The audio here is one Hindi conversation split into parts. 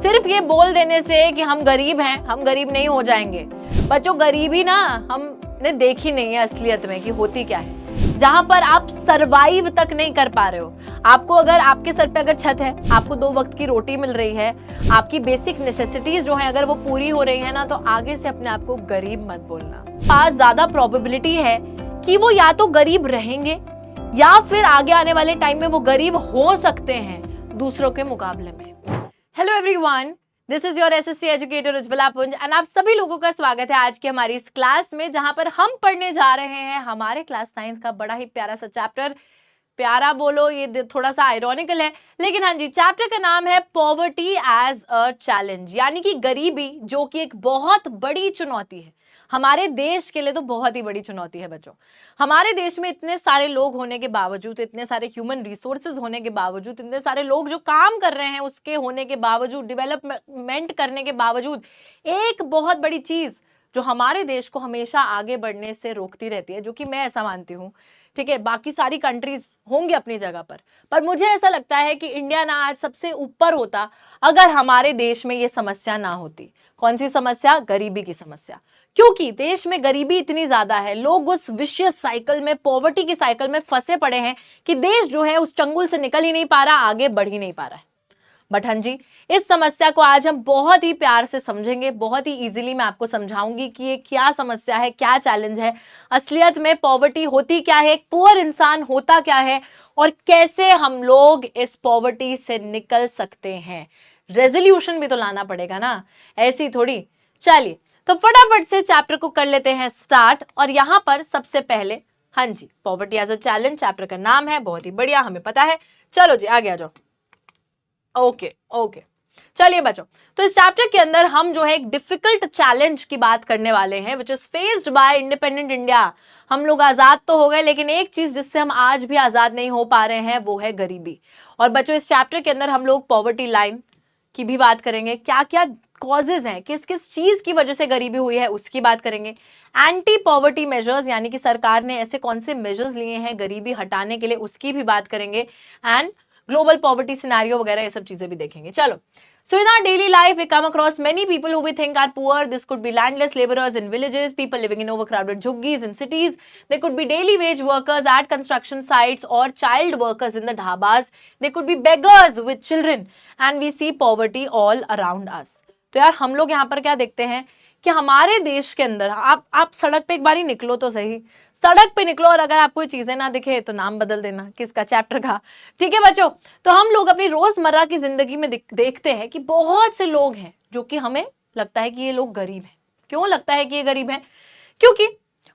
सिर्फ ये बोल देने से कि हम गरीब हैं, हम गरीब नहीं हो जाएंगे। बच्चों, गरीबी ना हमने देखी नहीं है असलियत में कि होती क्या है, जहां पर आप सरवाइव तक नहीं कर पा रहे हो। आपको अगर आपके सर पे अगर छत है, आपको 2 वक्त की रोटी मिल रही है, आपकी बेसिक नेसेसिटीज जो है अगर वो पूरी हो रही है ना, तो आगे से अपने आप को गरीब मत बोलना। पास ज्यादा प्रोबेबिलिटी है कि वो या तो गरीब रहेंगे या फिर आगे आने वाले टाइम में वो गरीब हो सकते हैं दूसरों के मुकाबले में। Hello everyone, this is your SSC educator Ujjwala पुंज एंड आप सभी लोगों का स्वागत है आज की हमारी इस क्लास में, जहां पर हम पढ़ने जा रहे हैं हमारे क्लास 9 का बड़ा ही प्यारा सा चैप्टर। प्यारा बोलो ये थोड़ा सा आयरॉनिकल है, लेकिन हाँ जी, चैप्टर का नाम है पॉवर्टी एज अ चैलेंज, यानी कि गरीबी जो कि एक बहुत बड़ी चुनौती है हमारे देश के लिए। तो बहुत ही बड़ी चुनौती है बच्चों। हमारे देश में इतने सारे लोग होने के बावजूद, इतने सारे ह्यूमन रिसोर्सेज होने के बावजूद, इतने सारे लोग जो काम कर रहे हैं उसके होने के बावजूद, डेवलपमेंट करने के बावजूद, एक बहुत बड़ी चीज जो हमारे देश को हमेशा आगे बढ़ने से रोकती रहती है, जो कि मैं ऐसा मानती हूँ, ठीक है, बाकी सारी कंट्रीज होंगी अपनी जगह पर मुझे ऐसा लगता है कि इंडिया ना आज सबसे ऊपर होता अगर हमारे देश में ये समस्या ना होती। कौन सी समस्या? गरीबी की समस्या। क्योंकि देश में गरीबी इतनी ज्यादा है, लोग उस विशियस साइकिल में, पॉवर्टी की साइकिल में फंसे पड़े हैं कि देश जो है उस चंगुल से निकल ही नहीं पा रहा, आगे बढ़ ही नहीं पा रहा है। बट हाँ जी, इस समस्या को आज हम बहुत ही प्यार से समझेंगे, बहुत ही इजीली मैं आपको समझाऊंगी कि ये क्या समस्या है, क्या चैलेंज है, असलियत में पॉवर्टी होती क्या है, एक पुअर इंसान होता क्या है, और कैसे हम लोग इस पॉवर्टी से निकल सकते हैं। रेजोल्यूशन भी तो लाना पड़ेगा ना, ऐसी थोड़ी। चलिए तो फटाफट से चैप्टर को कर लेते हैं स्टार्ट। और यहां पर सबसे पहले, हाँ जी, poverty as a challenge chapter का नाम है, बहुत ही बढ़िया, हमें पता है। चलो जी आगे आ जाओ। ओके चलिए बच्चों, तो इस चैप्टर के अंदर हम जो है एक डिफिकल्ट चैलेंज की बात करने वाले हैं, which is faced by independent India. हम लोग आजाद तो हो गए, लेकिन एक चीज जिससे हम आज भी आजाद नहीं हो पा रहे हैं वो है गरीबी। और बच्चों, इस चैप्टर के अंदर हम लोग पॉवर्टी लाइन की भी बात करेंगे, क्या क्या कॉजेज हैं, किस किस चीज की वजह से गरीबी हुई है उसकी बात करेंगे। एंटी पॉवर्टी मेजर्स, यानी कि सरकार ने ऐसे कौन से मेजर्स लिए हैं गरीबी हटाने के लिए, उसकी भी बात करेंगे। एंड ग्लोबल पॉवर्टी सिनेरियो वगैरह ये सब चीजें भी देखेंगे। चलो, so in our daily life we come across many people who we think are poor. This could be landless laborers in villages, people living in overcrowded jhuggis in cities. They could be daily wage workers at construction sites or child workers in the dhabas. They could be beggars with children, and we see poverty all around us. तो यार हम लोग यहाँ पर क्या देखते हैं कि हमारे देश के अंदर आप सड़क पे एक बार ही निकलो तो सही, सड़क पे निकलो और अगर आपको चीजें ना दिखे तो नाम बदल देना किसका, चैप्टर का। ठीक है बच्चों, तो हम लोग अपनी रोजमर्रा की जिंदगी में देखते हैं कि बहुत से लोग हैं जो कि हमें लगता है कि ये लोग गरीब हैं। क्यों लगता है कि ये गरीब हैं? क्योंकि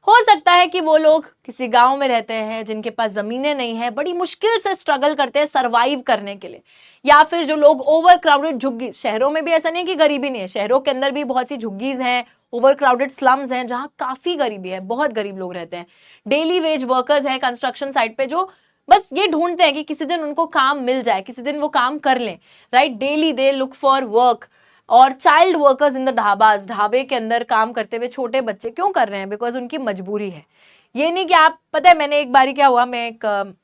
हो सकता है कि वो लोग किसी गांव में रहते हैं जिनके पास जमीनें नहीं है, बड़ी मुश्किल से स्ट्रगल करते हैं सरवाइव करने के लिए, या फिर जो लोग ओवर क्राउडेड झुग्गी, शहरों में भी ऐसा नहीं कि गरीबी नहीं है, शहरों के अंदर भी बहुत सी झुग्गीज हैं, ओवर क्राउडेड स्लम्स हैं जहां काफी गरीबी है, बहुत गरीब लोग रहते हैं। डेली वेज वर्कर्स हैं कंस्ट्रक्शन साइट पे, जो बस ये ढूंढते हैं कि किसी दिन उनको काम मिल जाए, किसी दिन वो काम कर लें, right, daily they look for work. और child workers in the dhabas, ढाबे के अंदर काम करते हुए छोटे बच्चे क्यों कर रहे हैं? बिकॉज उनकी मजबूरी है। ये नहीं कि आप, पता है मैंने एक बारी क्या हुआ, मैं एक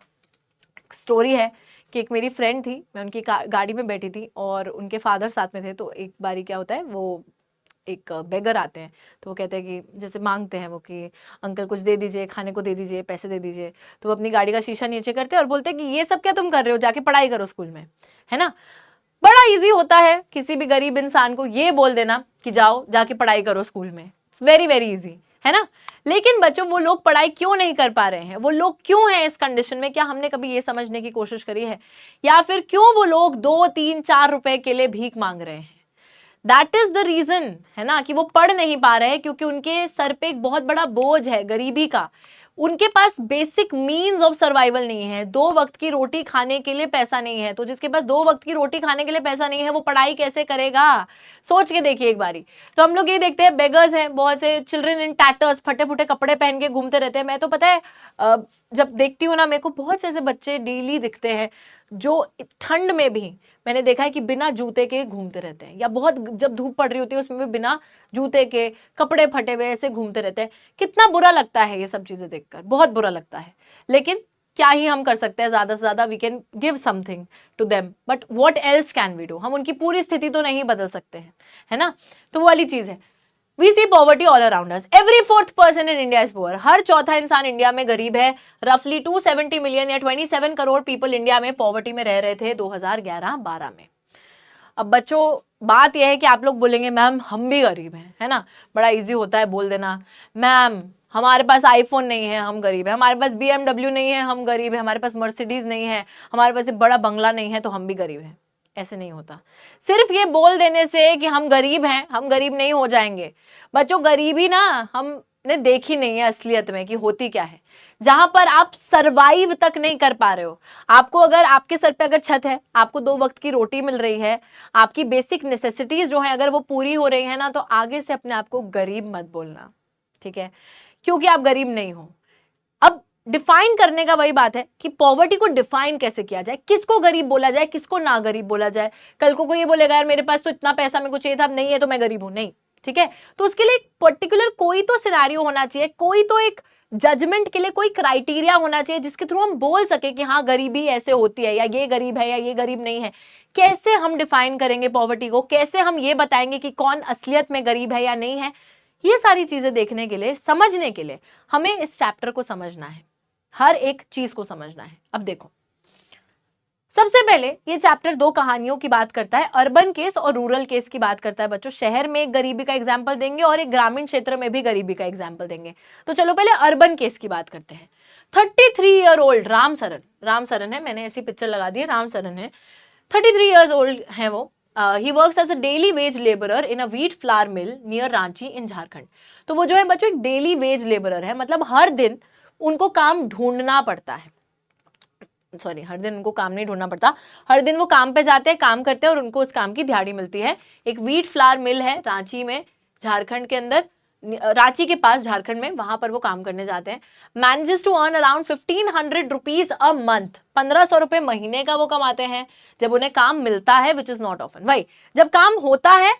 स्टोरी है कि एक मेरी फ्रेंड थी, मैं उनकी गाड़ी में बैठी थी और उनके फादर साथ में थे। तो एक बारी क्या होता है, वो एक बेगर आते हैं, तो वो कहते हैं कि जैसे मांगते हैं वो कि अंकल कुछ दे दीजिए, खाने को दे दीजिए, पैसे दे दीजिए। तो वो अपनी गाड़ी का शीशा नीचे करते हैं और बोलते हैं कि ये सब क्या तुम कर रहे हो, जाके पढ़ाई करो स्कूल में, है ना। बड़ा इजी होता है किसी भी गरीब इंसान को ये बोल देना कि जाओ जाके पढ़ाई करो स्कूल में, इट्स वेरी वेरी इजी, है ना। लेकिन बच्चों, वो लोग पढ़ाई क्यों नहीं कर पा रहे हैं, वो लोग क्यों हैं इस कंडीशन में? क्या हमने कभी ये समझने की कोशिश करी है? या फिर क्यों वो लोग 2, 3, 4 रुपए के लिए भीख मांग रहे हैं? दैट इज द रीजन, है ना, कि वो पढ़ नहीं पा रहे हैं, क्योंकि उनके सर पे एक बहुत बड़ा बोझ है गरीबी का। उनके पास बेसिक मीन्स ऑफ सर्वाइवल नहीं है, 2 वक्त की रोटी खाने के लिए पैसा नहीं है। तो जिसके पास 2 वक्त की रोटी खाने के लिए पैसा नहीं है वो पढ़ाई कैसे करेगा? सोच के देखिए एक बारी। तो हम लोग ये देखते हैं, बेगर्स हैं, बहुत से चिल्ड्रन इन टैटर्स, फटे फुटे कपड़े पहन के घूमते रहते हैं। मैं तो पता है जब देखती हूँ ना, मेरे को बहुत से ऐसे बच्चे डेली दिखते हैं जो ठंड में भी मैंने देखा है कि बिना जूते के घूमते रहते हैं, या बहुत जब धूप पड़ रही होती है उसमें भी बिना जूते के, कपड़े फटे हुए ऐसे घूमते रहते हैं। कितना बुरा लगता है ये सब चीजें देखकर, बहुत बुरा लगता है। लेकिन क्या ही हम कर सकते हैं, ज्यादा से ज्यादा we can give something to them, but what else can we do, हम उनकी पूरी स्थिति तो नहीं बदल सकते हैं, है ना। तो वो वाली चीज है। We see poverty all around us. Every fourth person in India is poor. हर चौथा इंसान इंडिया में गरीब है। Roughly 270 मिलियन या 27 करोड़ पीपल इंडिया में पॉवर्टी में रह रहे थे 2011-12 में। अब बच्चों, बात यह है कि आप लोग बोलेंगे मैम हम भी गरीब हैं, है ना, बड़ा इजी होता है बोल देना, मैम हमारे पास आईफोन नहीं है हम गरीब है, हमारे पास BMW नहीं है हम गरीब है, हमारे पास मर्सिडीज नहीं है, हमारे पास बड़ा बंगला नहीं है तो हम भी गरीब हैं। ऐसे नहीं होता। सिर्फ ये बोल देने से कि हम गरीब हैं, हम गरीब नहीं हो जाएंगे। बच्चों, गरीबी ना हमने देखी नहीं है असलियत में कि होती क्या है। जहां पर आप सरवाइव तक नहीं कर पा रहे हो, आपको अगर आपके सर पे अगर छत है, आपको 2 वक्त की रोटी मिल रही है, आपकी बेसिक नेसेसिटीज जो है अगर वो पूरी हो रही है ना, तो आगे से अपने आप को गरीब मत बोलना, ठीक है, क्योंकि आप गरीब नहीं हो। अब डिफाइन करने का वही बात है कि पॉवर्टी को डिफाइन कैसे किया जाए, किसको गरीब बोला जाए, किसको ना गरीब बोला जाए। कल को कोई ये बोलेगा यार मेरे पास तो इतना पैसा मेरे को चाहिए था, अब नहीं है तो मैं गरीब हूं, नहीं, ठीक है। तो उसके लिए एक पर्टिकुलर कोई तो सिनेरियो होना चाहिए, कोई तो एक जजमेंट के लिए कोई क्राइटेरिया होना चाहिए जिसके थ्रू हम बोल सके कि हाँ गरीबी ऐसे होती है, या ये गरीब है या ये गरीब नहीं है। कैसे हम डिफाइन करेंगे पॉवर्टी को, कैसे हम ये बताएंगे कि कौन असलियत में गरीब है या नहीं है। ये सारी चीजें देखने के लिए, समझने के लिए हमें इस चैप्टर को समझना है, हर एक चीज को समझना है। अब देखो, सबसे पहले ये चैप्टर 2 कहानियों की बात करता है, अर्बन केस और रूरल केस की बात करता है। बच्चों, शहर में एक गरीबी का एग्जाम्पल देंगे और एक ग्रामीण क्षेत्र में भी गरीबी का एग्जाम्पल देंगे। तो चलो पहले अर्बन केस की बात करते हैं। 33 ईयर ओल्ड राम सरन है, मैंने ऐसी पिक्चर लगा दी है, राम सरन है, 33 ईयर्स ओल्ड है वो। He works as a daily wage labourer in a wheat flour mill near Ranchi in Jharkhand. तो वो जो है बच्चों एक डेली वेज लेबरर है, मतलब हर दिन उनको काम ढूंढना पड़ता है। सॉरी, हर दिन उनको काम नहीं ढूंढना पड़ता, हर दिन वो काम पे जाते हैं, काम करते हैं और उनको उस काम की दिहाड़ी मिलती है। एक व्हीट फ्लावर मिल है रांची में, झारखंड के अंदर, रांची के पास झारखंड में, वहां पर वो काम करने जाते हैं। Manages to earn around 1500 rupees a month, 1500 रुपए महीने का वो कमाते हैं जब उन्हें काम मिलता है, विच इज नॉट ऑफन। भाई जब काम होता है,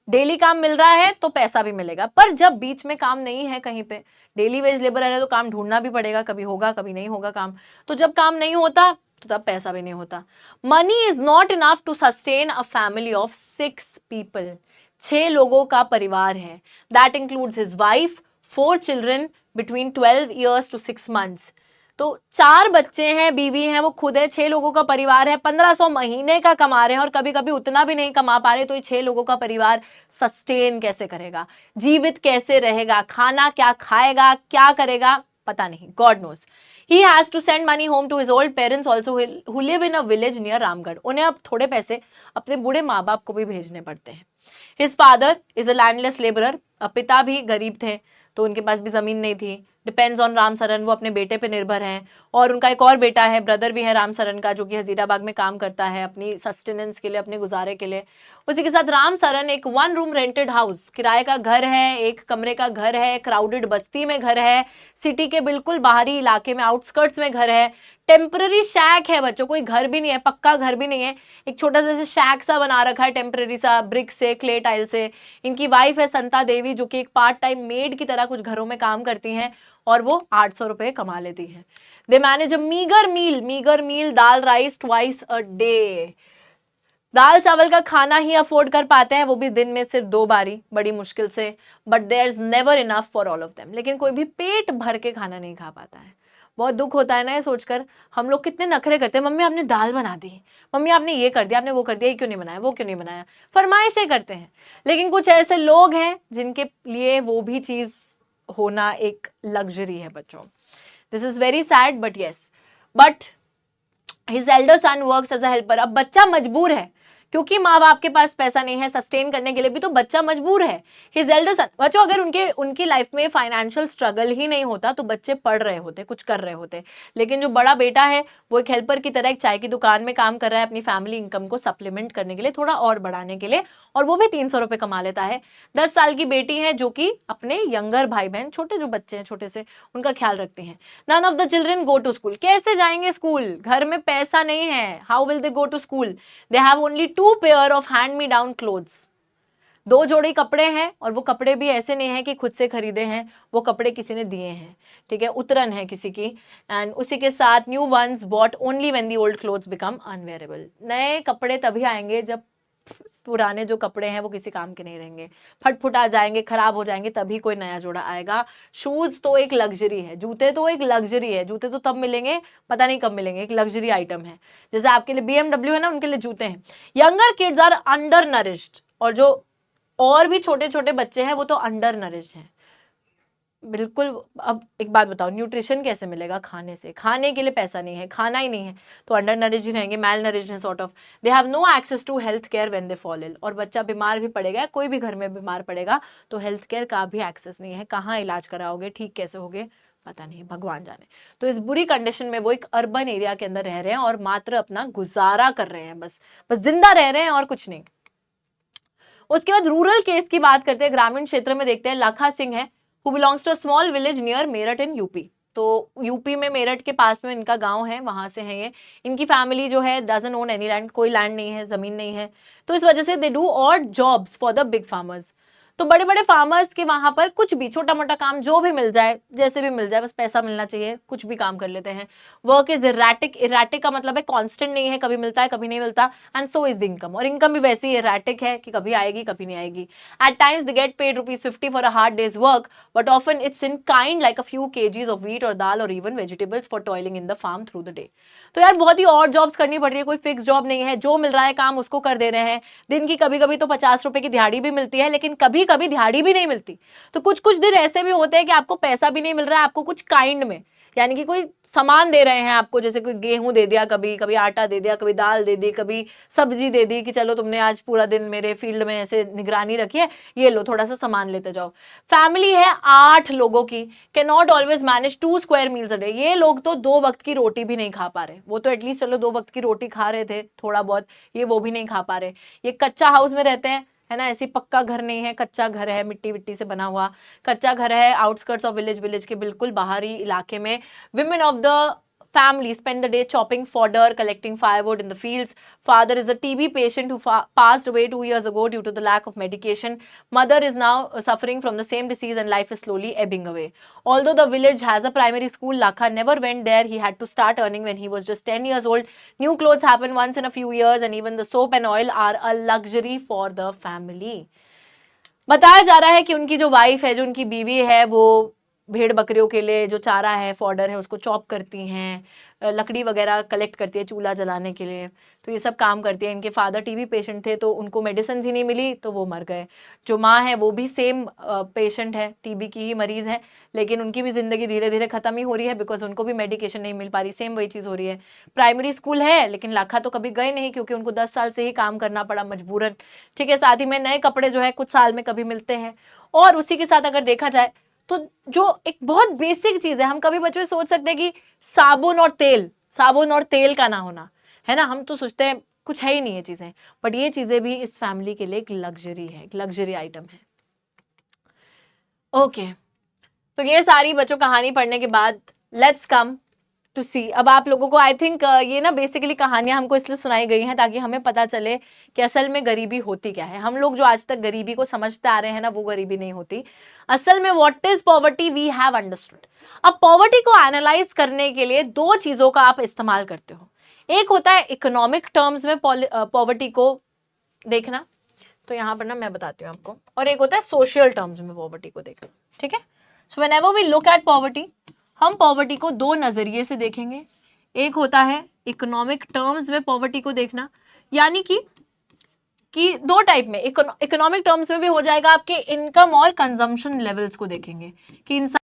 डेली काम मिल रहा है तो पैसा भी मिलेगा, पर जब बीच में काम नहीं है कहीं पे, डेली वेज लेबर है तो काम ढूंढना भी पड़ेगा, कभी होगा कभी नहीं होगा काम। तो जब काम नहीं होता तो तब पैसा भी नहीं होता। Money is not enough to sustain a family of 6 people, 6 लोगों का परिवार है। That includes his wife, 4 children between 12 years to 6 months. तो 4 बच्चे हैं, बीवी हैं, वो खुद है, 6 लोगों का परिवार है, 1500 महीने का कमा रहे हैं और कभी कभी उतना भी नहीं कमा पा रहे। तो ये 6 लोगों का परिवार सस्टेन कैसे करेगा, जीवित कैसे रहेगा, खाना क्या खाएगा, क्या करेगा, पता नहीं, God knows. He has to send money home to his old parents also who live in a village near Ramgarh. उन्हें अब थोड़े पैसे अपने बूढ़े माँ बाप को भी भेजने पड़ते हैं। His father is a landless laborer। पिता भी गरीब थे तो उनके पास भी जमीन नहीं थी। डिपेंड्स ऑन राम सरन, वो अपने बेटे पे निर्भर हैं। और उनका एक और बेटा है, ब्रदर भी है राम सरन का, जो कि हजीराबाग में काम करता है अपनी सस्टेनेंस के लिए, अपने गुजारे के लिए। उसी के साथ राम सरन एक 1 रूम रेंटेड हाउस, किराए का घर है, 1 कमरे का घर है, क्राउडेड बस्ती में घर है, सिटी के बिल्कुल बाहरी इलाके में आउटस्कर्ट्स में घर है, टेम्पररी शैक है बच्चों, कोई घर भी नहीं है, पक्का घर भी नहीं है, एक छोटा सा शैक सा बना रखा है टेम्पररी सा, ब्रिक से, क्ले टाइल से। इनकी वाइफ है संता देवी, जो कि एक पार्ट टाइम मेड की तरह कुछ घरों में काम करती हैं और वो 800 रुपए कमा लेती है। They manage a meagre meal, dal rice twice a day. दाल चावल का खाना ही अफोर्ड कर पाते हैं, वो भी दिन में सिर्फ 2 बारी, बड़ी मुश्किल से। But there is never enough for all of them. लेकिन कोई भी पेट भर के खाना नहीं खा पाता है। बहुत दुख होता है ना ये सोचकर, हम लोग कितने नखरे करते हैं, मम्मी आपने दाल बना दी, मम्मी आपने ये कर दिया, आपने वो कर दिया, ये क्यों नहीं बनाया, वो क्यों नहीं बनाया, फरमाइशें करते हैं। लेकिन कुछ ऐसे लोग हैं जिनके लिए वो भी चीज होना एक लग्जरी है बच्चों। This is very sad but yes. But his elder son works as a helper. अब बच्चा मजबूर है, क्योंकि माँ बाप के पास पैसा नहीं है सस्टेन करने के लिए भी, तो बच्चा मजबूर है। हिज एल्डर सन, बच्चों अगर उनकी लाइफ में फाइनेंशियल स्ट्रगल ही नहीं होता तो बच्चे पढ़ रहे होते, कुछ कर रहे होते। लेकिन जो बड़ा बेटा है वो एक हेल्पर की तरह एक चाय की दुकान में काम कर रहा है अपनी फैमिली इनकम को सप्लीमेंट करने के लिए, थोड़ा और बढ़ाने के लिए, और वो भी 300 रुपए कमा लेता है। 10 साल की बेटी है जो कि अपने यंगर भाई बहन, छोटे जो बच्चे हैं छोटे से, उनका ख्याल रखती हैं। None of the children go to school. कैसे जाएंगे स्कूल, घर में पैसा नहीं है, how will they go to school. They have only 2 pair of hand-me-down clothes। 2 जोड़ी कपड़े हैं और वो कपड़े भी ऐसे नहीं है कि खुद से खरीदे हैं, वो कपड़े किसी ने दिए हैं, ठीक है, उतरन है किसी की। एंड उसी के साथ new ones bought only when the old clothes become unwearable. नए कपड़े तभी आएंगे जब पुराने जो कपड़े हैं वो किसी काम के नहीं रहेंगे, फटफुटा जाएंगे, खराब हो जाएंगे, तभी कोई नया जोड़ा आएगा। शूज तो एक लग्जरी है, जूते तो एक लग्जरी है, जूते तो तब मिलेंगे पता नहीं कब मिलेंगे, एक लग्जरी आइटम है। जैसे आपके लिए BMW है ना, उनके लिए जूते हैं। Younger kids are undernourished, और जो और भी छोटे छोटे बच्चे हैं वो तो अंडर नरिश्ड हैं, बिल्कुल। अब एक बात बताओ, न्यूट्रिशन कैसे मिलेगा? खाने से, खाने के लिए पैसा नहीं है, खाना ही नहीं है, तो अंडर नरिश ही रहेंगे, मैल नरिश है sort of. They have no access to health care when they fall ill, और बच्चा बीमार भी पड़ेगा, कोई भी घर में बीमार पड़ेगा तो हेल्थ केयर का भी एक्सेस नहीं है, कहाँ इलाज कराओगे, ठीक कैसे होगे पता नहीं, भगवान जाने। तो इस बुरी कंडीशन में वो एक अर्बन एरिया के अंदर रह रहे हैं और मात्र अपना गुजारा कर रहे हैं, बस बस जिंदा रह रहे हैं और कुछ नहीं। उसके बाद रूरल केस की बात करते हैं, ग्रामीण क्षेत्र में देखते हैं। लाखा सिंह है, who belongs to a small village near Meerut in UP. तो यूपी में मेरठ के पास में इनका गांव है, वहां से है ये। इनकी फैमिली जो है डजंट ओन एनी लैंड, कोई लैंड नहीं है, जमीन नहीं है, तो इस वजह से they do odd jobs for the big farmers. तो बड़े बड़े फार्मर्स के वहां पर कुछ भी छोटा मोटा काम जो भी मिल जाए, जैसे भी मिल जाए, बस पैसा मिलना चाहिए, कुछ भी काम कर लेते हैं। वर्क इज इरेटिक, इरेटिक का मतलब है कांस्टेंट नहीं है, कभी मिलता है कभी नहीं मिलता, and so is the income, और इनकम भी वैसी इरेटिक है कि कभी आएगी कभी नहीं आएगी। At times they get paid ₹50 for a hard day's work, but often it's in kind like a few kgs of wheat और दाल और even vegetables for toiling in the farm through the day. तो यार बहुत ही और जॉब्स करनी पड़ रही है, कोई फिक्स जॉब नहीं है, जो मिल रहा है काम उसको कर दे रहे हैं। दिन की कभी कभी तो ₹50 की दिहाड़ी भी मिलती है, लेकिन कभी कभी दिहाड़ी भी नहीं मिलती। तो कुछ कुछ दिन ऐसे भी होते हैं कि आपको पैसा भी नहीं मिल रहा है, आपको कुछ काइंड में, यानी कि कोई सामान दे रहे हैं आपको, जैसे कोई गेहूं दे दिया, कभी कभी आटा दे दिया, कभी दाल दे दी, कभी सब्जी दे दी कि चलो तुमने आज पूरा दिन मेरे फील्ड में ऐसे निगरानी रखी है, ये लो थोड़ा सा सामान लेते जाओ। फैमिली है 8 लोगों की, can not always manage 2 square meals a day. ये लोग तो 2 वक्त की रोटी भी नहीं खा पा रहे, वो तो एटलीस्ट चलो 2 वक्त की रोटी खा रहे थे थोड़ा बहुत, ये वो भी नहीं खा पा रहे। ये कच्चा हाउस में रहते हैं, है ना, ऐसी पक्का घर नहीं है, कच्चा घर है, मिट्टी विट्टी से बना हुआ कच्चा घर है, आउटस्कर्ट्स ऑफ विलेज, विलेज के बिल्कुल बाहरी इलाके में। Women of the family spend the day chopping fodder, collecting firewood in the fields. Father is a TB patient who passed away 2 years ago due to the lack of medication. Mother is now suffering from the same disease and life is slowly ebbing away. Although the village has a primary school, Lakha never went there. He had to start earning when he was just 10 years old. New clothes happen once in a few years and even the soap and oil are a luxury for the family. बताया जा रहा है कि उनकी जो वाइफ है, जो उनकी बीवी है, वो भेड़ बकरियों के लिए जो चारा है, फॉडर है, उसको चॉप करती हैं, लकड़ी वगैरह कलेक्ट करती है चूल्हा जलाने के लिए, तो ये सब काम करती है। इनके फादर टीबी पेशेंट थे, तो उनको मेडिसिन ही नहीं मिली तो वो मर गए। जो माँ है वो भी सेम पेशेंट है, टीबी की ही मरीज है, लेकिन उनकी भी जिंदगी धीरे धीरे खत्म ही हो रही है, बिकॉज उनको भी मेडिकेशन नहीं मिल पा रही। सेम वही चीज़ हो रही है। प्राइमरी स्कूल है, लेकिन लाखा तो कभी गए नहीं, क्योंकि उनको 10 साल से ही काम करना पड़ा मजबूरन, ठीक है। साथ ही में नए कपड़े जो है कुछ साल में कभी मिलते हैं। और उसी के साथ अगर देखा जाए तो जो एक बहुत बेसिक चीज है, हम कभी बच्चों सोच सकते हैं कि साबुन और तेल का ना होना, है ना, हम तो सोचते हैं कुछ है ही नहीं ये चीजें, बट ये चीजें भी इस फैमिली के लिए एक लग्जरी है, एक लग्जरी आइटम है। ओके, तो ये सारी बच्चों कहानी पढ़ने के बाद लेट्स कम टू सी। अब आप लोगों को आई थिंक ये ना बेसिकली कहानियां हमको इसलिए सुनाई गई हैं ताकि हमें पता चले कि असल में गरीबी होती क्या है। हम लोग जो आज तक गरीबी को समझते आ रहे हैं ना, वो गरीबी नहीं होती असल में। What is poverty we have understood. अब पॉवर्टी को एनालाइज करने के लिए 2 चीजों का आप इस्तेमाल करते हो। एक होता है इकोनॉमिक टर्म्स में पॉवर्टी को देखना, तो यहाँ पर ना मैं बताती हूँ आपको, और एक होता है सोशल टर्म्स में पॉवर्टी को देखना, ठीक है। So whenever we look at poverty, हम पॉवर्टी को 2 नजरिए से देखेंगे। एक होता है इकोनॉमिक टर्म्स में पॉवर्टी को देखना, यानी कि 2 टाइप में। इकोनॉमिक टर्म्स में भी हो जाएगा, आपके इनकम और कंजम्पशन लेवल्स को देखेंगे कि इंसान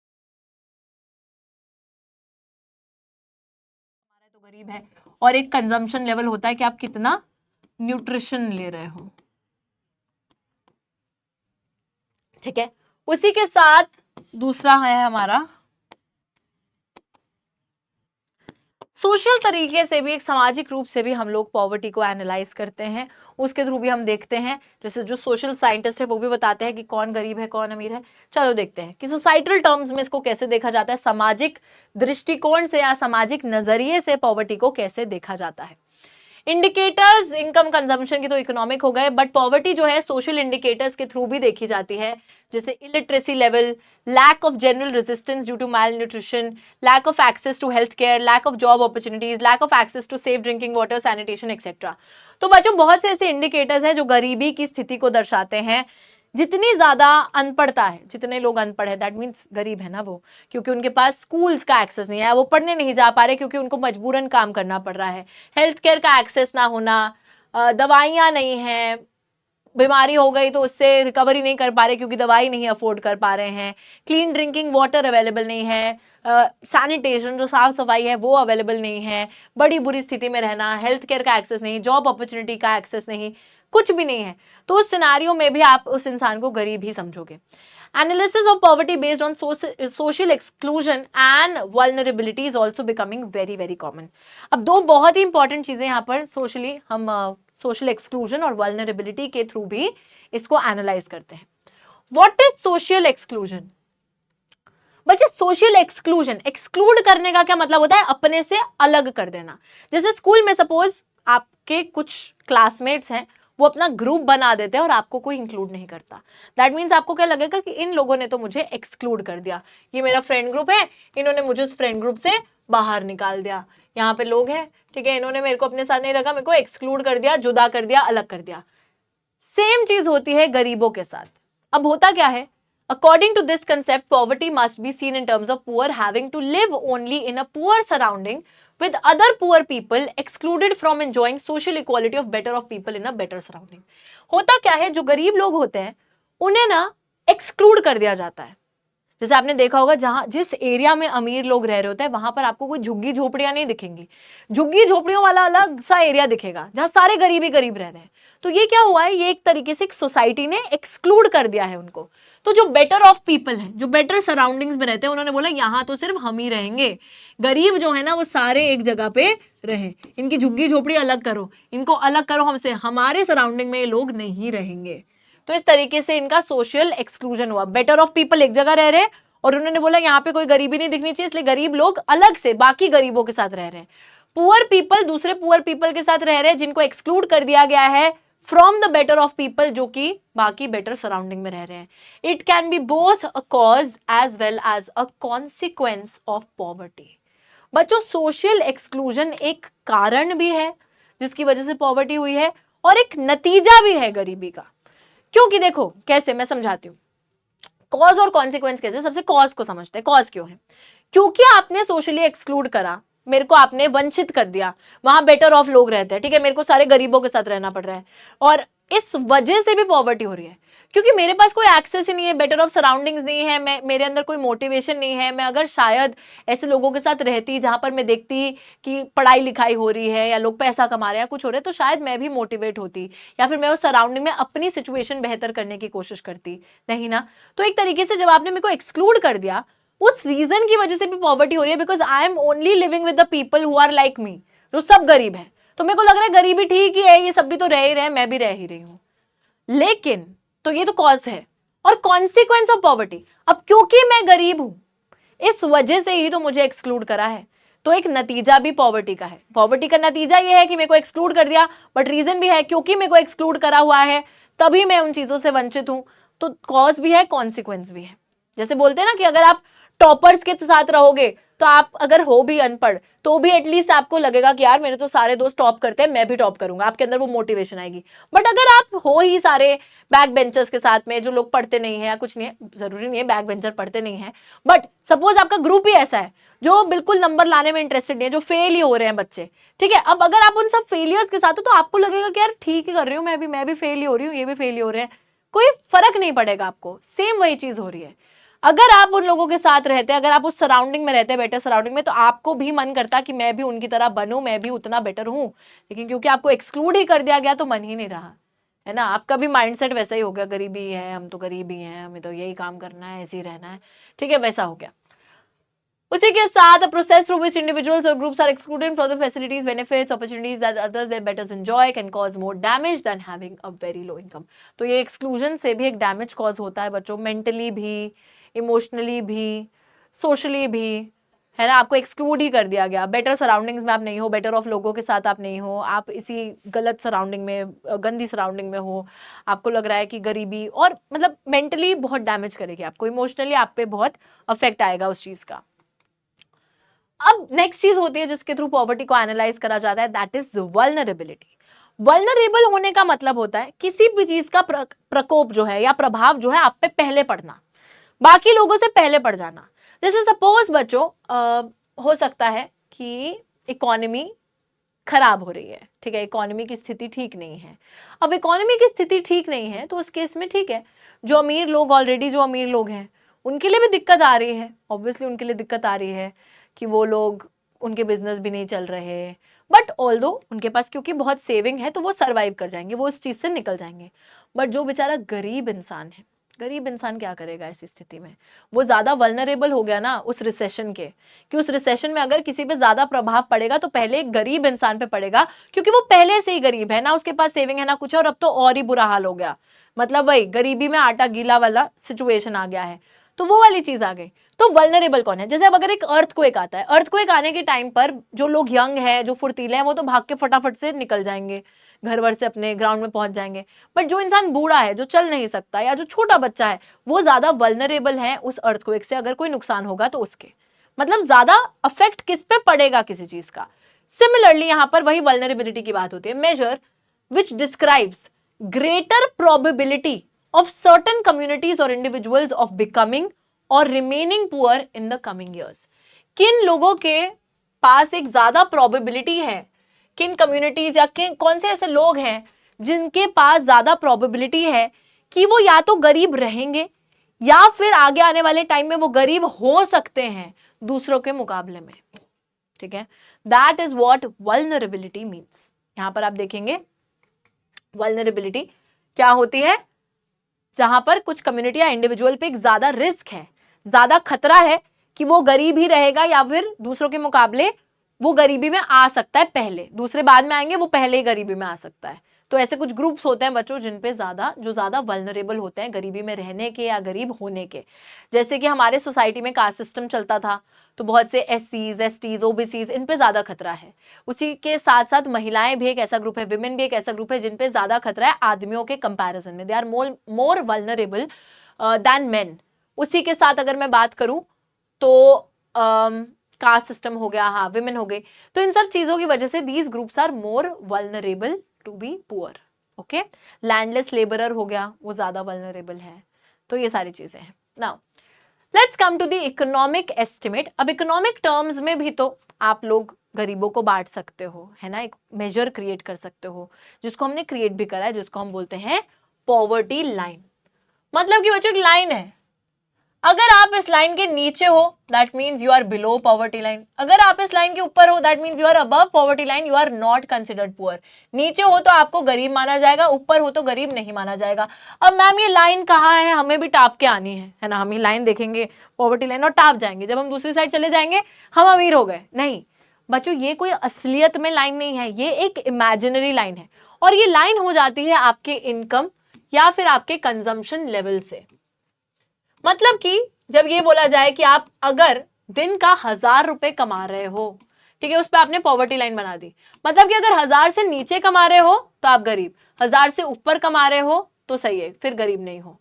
तो गरीब है, और एक कंजम्पशन लेवल होता है कि आप कितना न्यूट्रिशन ले रहे हो, ठीक है। उसी के साथ दूसरा है हमारा सोशल तरीके से भी, एक सामाजिक रूप से भी हम लोग पॉवर्टी को एनालाइज करते हैं, उसके थ्रू भी हम देखते हैं। जैसे जो सोशल साइंटिस्ट है वो भी बताते हैं कि कौन गरीब है कौन अमीर है। चलो देखते हैं कि सोसाइटल टर्म्स में इसको कैसे देखा जाता है, सामाजिक दृष्टिकोण से या सामाजिक नजरिए से पॉवर्टी को कैसे देखा जाता है। इंडिकेटर्स इनकम कंजम्पशन की तो इकोनॉमिक हो गए, बट पॉवर्टी जो है सोशल इंडिकेटर्स के थ्रू भी देखी जाती है, जैसे illiteracy level, lack of general resistance due to malnutrition, lack of access to health care, lack of job opportunities, lack of access to safe drinking water, sanitation etcetera. तो बच्चों बहुत से ऐसे इंडिकेटर्स हैं जो गरीबी की स्थिति को दर्शाते हैं। जितनी ज्यादा अनपढ़ता है, जितने लोग अनपढ़ है, दैट मीन्स गरीब है ना वो, क्योंकि उनके पास स्कूल्स का एक्सेस नहीं है, वो पढ़ने नहीं जा पा रहे क्योंकि उनको मजबूरन काम करना पड़ रहा है, हेल्थ केयर का एक्सेस ना होना, दवाइयाँ नहीं है, बीमारी हो गई तो उससे रिकवरी नहीं कर पा रहे क्योंकि दवाई नहीं अफोर्ड कर पा रहे हैं, क्लीन ड्रिंकिंग वाटर अवेलेबल नहीं है, सैनिटेशन जो साफ सफाई है वो अवेलेबल नहीं है, बड़ी बुरी स्थिति में रहना, हेल्थ केयर का एक्सेस नहीं, जॉब अपॉर्चुनिटी का एक्सेस नहीं, कुछ भी नहीं है, तो उस सिनारियो में भी आप उस इंसान को गरीब ही समझोगे। Analysis of poverty based on social exclusion and vulnerability is also becoming very very common. अब दो बहुत ही इंपॉर्टेंट चीजें यहाँ पर सोशली हम सोशल एक्सक्लूजन और वल्नरेबिलिटी के थ्रू भी इसको एनालाइज करते हैं। What is social exclusion? बच्चे सोशल एक्सक्लूजन, एक्सक्लूड करने का क्या मतलब होता है? अपने से अलग कर देना। जैसे स्कूल में सपोज आपके कुछ क्लासमेट्स हैं, वो अपना ग्रुप बना देते हैं और आपको कोई इंक्लूड नहीं करता, दैट मीन्स आपको क्या लगेगा कि इन लोगों ने तो मुझे एक्सक्लूड कर दिया, ये मेरा फ्रेंड ग्रुप है, इन्होंने मुझे उस फ्रेंड ग्रुप से बाहर निकाल दिया, यहाँ पे लोग हैं, ठीक है, इन्होंने मेरे को अपने साथ नहीं रखा, मेरे को एक्सक्लूड कर दिया, जुदा कर दिया, अलग कर दिया। सेम चीज होती है गरीबों के साथ। अब होता क्या है, according to this concept, poverty must be seen in terms of poor having to live only in a poor surrounding with other poor people, excluded from enjoying social equality of better of people in a better surrounding. होता क्या है, जो गरीब लोग होते हैं उन्हें ना एक्सक्लूड कर दिया जाता है। जैसे आपने देखा होगा, जहां जिस एरिया में अमीर लोग रह रहे होते हैं वहां पर आपको कोई झुग्गी झोपड़ियां नहीं दिखेंगी, झुग्गी झोपड़ियों वाला अलग सा एरिया दिखेगा जहां सारे गरीब ही गरीब रह रहे हैं। तो ये क्या हुआ है, ये एक तरीके से एक सोसाइटी ने एक्सक्लूड कर दिया है उनको। तो जो बेटर ऑफ पीपल है, जो बेटर सराउंडिंग्स में रहते हैं, उन्होंने बोला यहाँ तो सिर्फ हम ही रहेंगे, गरीब जो है ना वो सारे एक जगह पे रहे, इनकी झुग्गी झोपड़ी अलग करो, इनको अलग करो हमसे, हमारे सराउंडिंग में ये लोग नहीं रहेंगे। तो इस तरीके से इनका सोशल एक्सक्लूजन हुआ। बेटर ऑफ पीपल एक जगह रह रहे और उन्होंने बोला यहाँ पे कोई गरीबी नहीं दिखनी चाहिए, इसलिए गरीब लोग अलग से बाकी गरीबों के साथ रह रहे हैं। पुअर पीपल दूसरे पुअर पीपल के साथ रह रहे हैं, जिनको एक्सक्लूड कर दिया गया है from the better off people, जो कि बाकी बेटर सराउंडिंग में रह रहे हैं। It can be both a cause as well as a consequence of poverty. बच्चों, सोशल एक्सक्लूजन एक कारण भी है जिसकी वजह से पॉवर्टी हुई है, और एक नतीजा भी है गरीबी का। क्योंकि देखो कैसे, मैं समझाती हूँ कॉज और कॉन्सिक्वेंस कैसे। सबसे कॉज को समझते हैं। कॉज क्यों है? क्योंकि आपने सोशली एक्सक्लूड करा, मेरे को आपने वंचित कर दिया, वहां बेटर ऑफ लोग रहते हैं, ठीक है, मेरे को सारे गरीबों के साथ रहना पड़ रहा है, और इस वजह से भी पॉवर्टी हो रही है क्योंकि मेरे पास कोई एक्सेस ही नहीं है, बेटर ऑफ सराउंडिंग्स नहीं है, मेरे अंदर कोई मोटिवेशन नहीं है। मैं अगर शायद ऐसे लोगों के साथ रहती जहां पर मैं देखती कि पढ़ाई लिखाई हो रही है या लोग पैसा कमा रहे हैं, कुछ हो रहा है, तो शायद मैं भी मोटिवेट होती, या फिर मैं उस सराउंडिंग में अपनी सिचुएशन बेहतर करने की कोशिश करती, नहीं ना। तो एक तरीके से जब आपने मेरे को एक्सक्लूड कर दिया, उस रीजन की वजह से भी पॉवर्टी हो रही है, because I am only living with the people who are like me, जो सब गरीब है। तो मेरे को लग रहा है गरीबी ठीक ही है, ये सब भी तो रह ही रहे हैं, मैं भी रह ही रही हूं। लेकिन तो ये तो कॉज है। और कॉन्सिक्वेंस ऑफ पॉवर्टी, अब क्योंकि मैं गरीब हूं इस वजह से ही तो मुझे एक्सक्लूड करा है, तो एक नतीजा भी पॉवर्टी का है। पॉवर्टी का नतीजा ये है कि मेरे को एक्सक्लूड कर दिया, बट रीजन भी है क्योंकि मेरे को एक्सक्लूड करा हुआ है तभी मैं उन चीजों से वंचित हूं। तो कॉज भी है, कॉन्सिक्वेंस भी है। जैसे बोलते हैं ना कि अगर आप टॉपर्स के साथ रहोगे तो आप अगर हो भी अनपढ़ तो भी एटलीस्ट आपको लगेगा कि यार मेरे तो सारे दोस्त टॉप करते हैं, मैं भी टॉप करूंगा, आपके अंदर वो मोटिवेशन आएगी। बट अगर आप हो ही सारे बैक बेंचर्स के साथ में, जो लोग पढ़ते नहीं है या कुछ नहीं है, जरूरी नहीं है बैक बेंचर पढ़ते नहीं है, बट सपोज आपका ग्रुप ही ऐसा है जो बिल्कुल नंबर लाने में इंटरेस्टेड नहीं है, जो फेल ही हो रहे हैं बच्चे, ठीक है। अब अगर आप उन सब फेलियर्स के साथ हो तो आपको लगेगा कि यार ठीक ही कर रही हूँ, मैं भी फेल ही हो रही हूँ, ये भी फेल ही हो रहे हैं, कोई फर्क नहीं पड़ेगा आपको, सेम वही चीज हो रही है। अगर आप उन लोगों के साथ रहते हैं, अगर आप उस सराउंडिंग में रहते हैं, बेटर सराउंडिंग में, तो आपको भी मन करता कि मैं भी उनकी तरह बनूं, मैं भी उतना बेटर हूं, लेकिन क्योंकि आपको एक्सक्लूड ही कर दिया गया तो मन ही नहीं रहा, है ना। आपका भी माइंडसेट वैसा ही हो गया, गरीबी है, हम तो गरीब ही हैं, हमें तो यही काम करना है, ऐसे ही रहना है, ठीक है, वैसा हो गया। उसी के साथ प्रोसेस थ्रू व्हिच इंडिविजुअल्स और groups are excluded from the facilities, benefits, opportunities that others the better enjoy can cause more damage than having a very low income. तो ये एक्सक्लूजन से भी एक डैमेज कॉज होता है बच्चों, मेंटली भी, इमोशनली भी, सोशली भी, है ना, आपको एक्सक्लूड ही कर दिया गया, बेटर सराउंडिंग्स में आप नहीं हो, बेटर ऑफ लोगों के साथ आप नहीं हो, आप इसी गलत सराउंडिंग में, गंदी सराउंडिंग में हो, आपको लग रहा है कि गरीबी, और मतलब मेंटली बहुत डैमेज करेगी आपको, इमोशनली आप पे बहुत अफेक्ट आएगा उस चीज का। अब नेक्स्ट चीज होती है जिसके थ्रू पॉवर्टी को एनालाइज करा जाता है, दैट इज वल्नरेबिलिटी। वल्नरेबल होने का मतलब होता है किसी भी चीज का प्रकोप जो है या प्रभाव जो है आप पे पहले पड़ना, बाकी लोगों से पहले पड़ जाना। जैसे सपोज बच्चों हो सकता है कि इकोनॉमी खराब हो रही है, ठीक है, इकोनॉमी की स्थिति ठीक नहीं है। अब इकोनॉमी की स्थिति ठीक नहीं है तो उस केस में ठीक है, जो अमीर लोग, ऑलरेडी जो अमीर लोग हैं उनके लिए भी दिक्कत आ रही है, ऑब्वियसली उनके लिए दिक्कत आ रही है कि वो लोग, उनके बिजनेस भी नहीं चल रहे, बट ऑल्दो उनके पास क्योंकि बहुत सेविंग है तो वो सर्वाइव कर जाएंगे, वो उस चीज से निकल जाएंगे। बट जो बेचारा गरीब इंसान है, गरीब इंसान क्या करेगा ऐसी स्थिति में? वो ज्यादा वल्नरेबल हो गया ना उस रिसेशन के, कि उस रिसेशन में अगर किसी पे ज्यादा प्रभाव पड़ेगा तो पहले एक गरीब इंसान पे पड़ेगा, क्योंकि वो पहले से ही गरीब है ना, उसके पास सेविंग है ना कुछ, और अब तो और ही बुरा हाल हो गया, मतलब वही गरीबी में आटा गीला वाला सिचुएशन आ गया है, तो वो वाली चीज आ गई। तो वल्नरेबल कौन है? जैसे अब अगर एक अर्थक्वेक आता है, अर्थक्वेक आने के टाइम पर जो लोग यंग है, जो फुर्तीले हैं, वो तो भाग के फटाफट से निकल जाएंगे, घर वर से अपने ग्राउंड में पहुंच जाएंगे। बट जो इंसान बूढ़ा है, जो चल नहीं सकता, या जो छोटा बच्चा है, वो ज्यादा वल्नरेबल है उस अर्थक्वेक से, अगर कोई नुकसान होगा तो उसके, मतलब ज्यादा अफेक्ट किस पे पड़ेगा किसी चीज का। सिमिलरली यहां पर वही वल्नरेबिलिटी की बात होती है, major which describes greater probability of certain communities or individuals of becoming or remaining poor in the coming years। किन लोगों के पास एक ज्यादा प्रोबेबिलिटी है, किन कम्युनिटीज या किन कौन से ऐसे लोग हैं जिनके पास ज्यादा प्रोबेबिलिटी है कि वो या तो गरीब रहेंगे या फिर आगे आने वाले टाइम में वो गरीब हो सकते हैं दूसरों के मुकाबले में, ठीक है। That is what vulnerability means. यहां पर आप देखेंगे वल्नरेबिलिटी क्या होती है, जहां पर कुछ कम्युनिटी या इंडिविजुअल पे एक ज्यादा रिस्क है, ज्यादा खतरा है कि वो गरीब ही रहेगा या फिर दूसरों के मुकाबले वो गरीबी में आ सकता है, पहले, दूसरे बाद में आएंगे, वो पहले ही गरीबी में आ सकता है। तो ऐसे कुछ ग्रुप्स होते हैं बच्चों जिन पे जो ज्यादा वल्नरेबल होते हैं गरीबी में रहने के या गरीब होने के। जैसे कि हमारे सोसाइटी में कास्ट सिस्टम चलता था, तो बहुत से एससीज, एसटीज, ओबीसीज, इन पे ज्यादा खतरा है। उसी के साथ साथ महिलाएं भी एक ऐसा ग्रुप है, विमेन भी एक ऐसा ग्रुप है जिन पे ज्यादा खतरा है आदमियों के कंपैरिजन में, they are more vulnerable than men. उसी के साथ अगर मैं बात करूं तो कास्ट सिस्टम हो गया, हाँ विमेन हो गई, तो इन सब चीजों की वजह से these groups are more vulnerable to be poor. Okay, landless labourer हो गया, वो ज्यादा वल्नरेबल है। तो ये सारी चीजें हैं। Now let's come to the economic estimate. अब इकोनॉमिक टर्म्स में भी तो आप लोग गरीबों को बांट सकते हो, है ना, एक मेजर क्रिएट कर सकते हो, जिसको हमने क्रिएट भी करा है, जिसको हम बोलते हैं पॉवर्टी लाइन। मतलब कि बच्चों एक लाइन है, अगर आप इस लाइन के नीचे हो that means you are below poverty line, अगर आप इस लाइन के ऊपर हो that means you are above poverty line, you are not considered poor. नीचे हो तो आपको गरीब माना जाएगा, ऊपर हो तो गरीब नहीं माना जाएगा। अब मैम ये लाइन कहाँ है, हमें भी टाप के आनी है ना, हम ये लाइन देखेंगे पॉवर्टी लाइन और टाप जाएंगे, जब हम दूसरी साइड चले जाएंगे हम अमीर हो गए। नहीं बच्चों, ये कोई असलियत में लाइन नहीं है, ये एक इमेजिनरी लाइन है, और ये लाइन हो जाती है आपके इनकम या फिर आपके कंजम्पशन लेवल से। मतलब कि जब ये बोला जाए कि आप अगर दिन का 1000 रुपए कमा रहे हो, ठीक है, उस पर आपने पॉवर्टी लाइन बना दी, मतलब कि अगर 1000 से नीचे कमा रहे हो तो आप गरीब, 1000 से ऊपर कमा रहे हो तो सही है, फिर गरीब नहीं हो।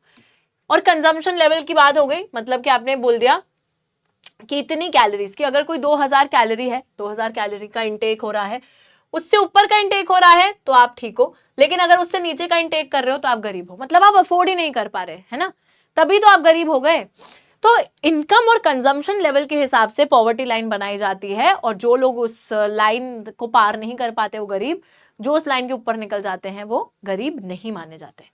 और कंजम्पशन लेवल की बात हो गई, मतलब कि आपने बोल दिया कि इतनी कैलोरीज की, अगर कोई 2000 कैलोरी है, 2000 कैलोरी का इंटेक हो रहा है, उससे ऊपर का इंटेक हो रहा है तो आप ठीक हो, लेकिन अगर उससे नीचे का इंटेक कर रहे हो तो आप गरीब हो, मतलब आप अफोर्ड ही नहीं कर पा रहे, है ना, तभी तो आप गरीब हो गए। तो इनकम और कंजम्पशन लेवल के हिसाब से पॉवर्टी लाइन बनाई जाती है, और जो लोग उस लाइन को पार नहीं कर पाते वो गरीब, जो उस लाइन के ऊपर निकल जाते हैं वो गरीब नहीं माने जाते।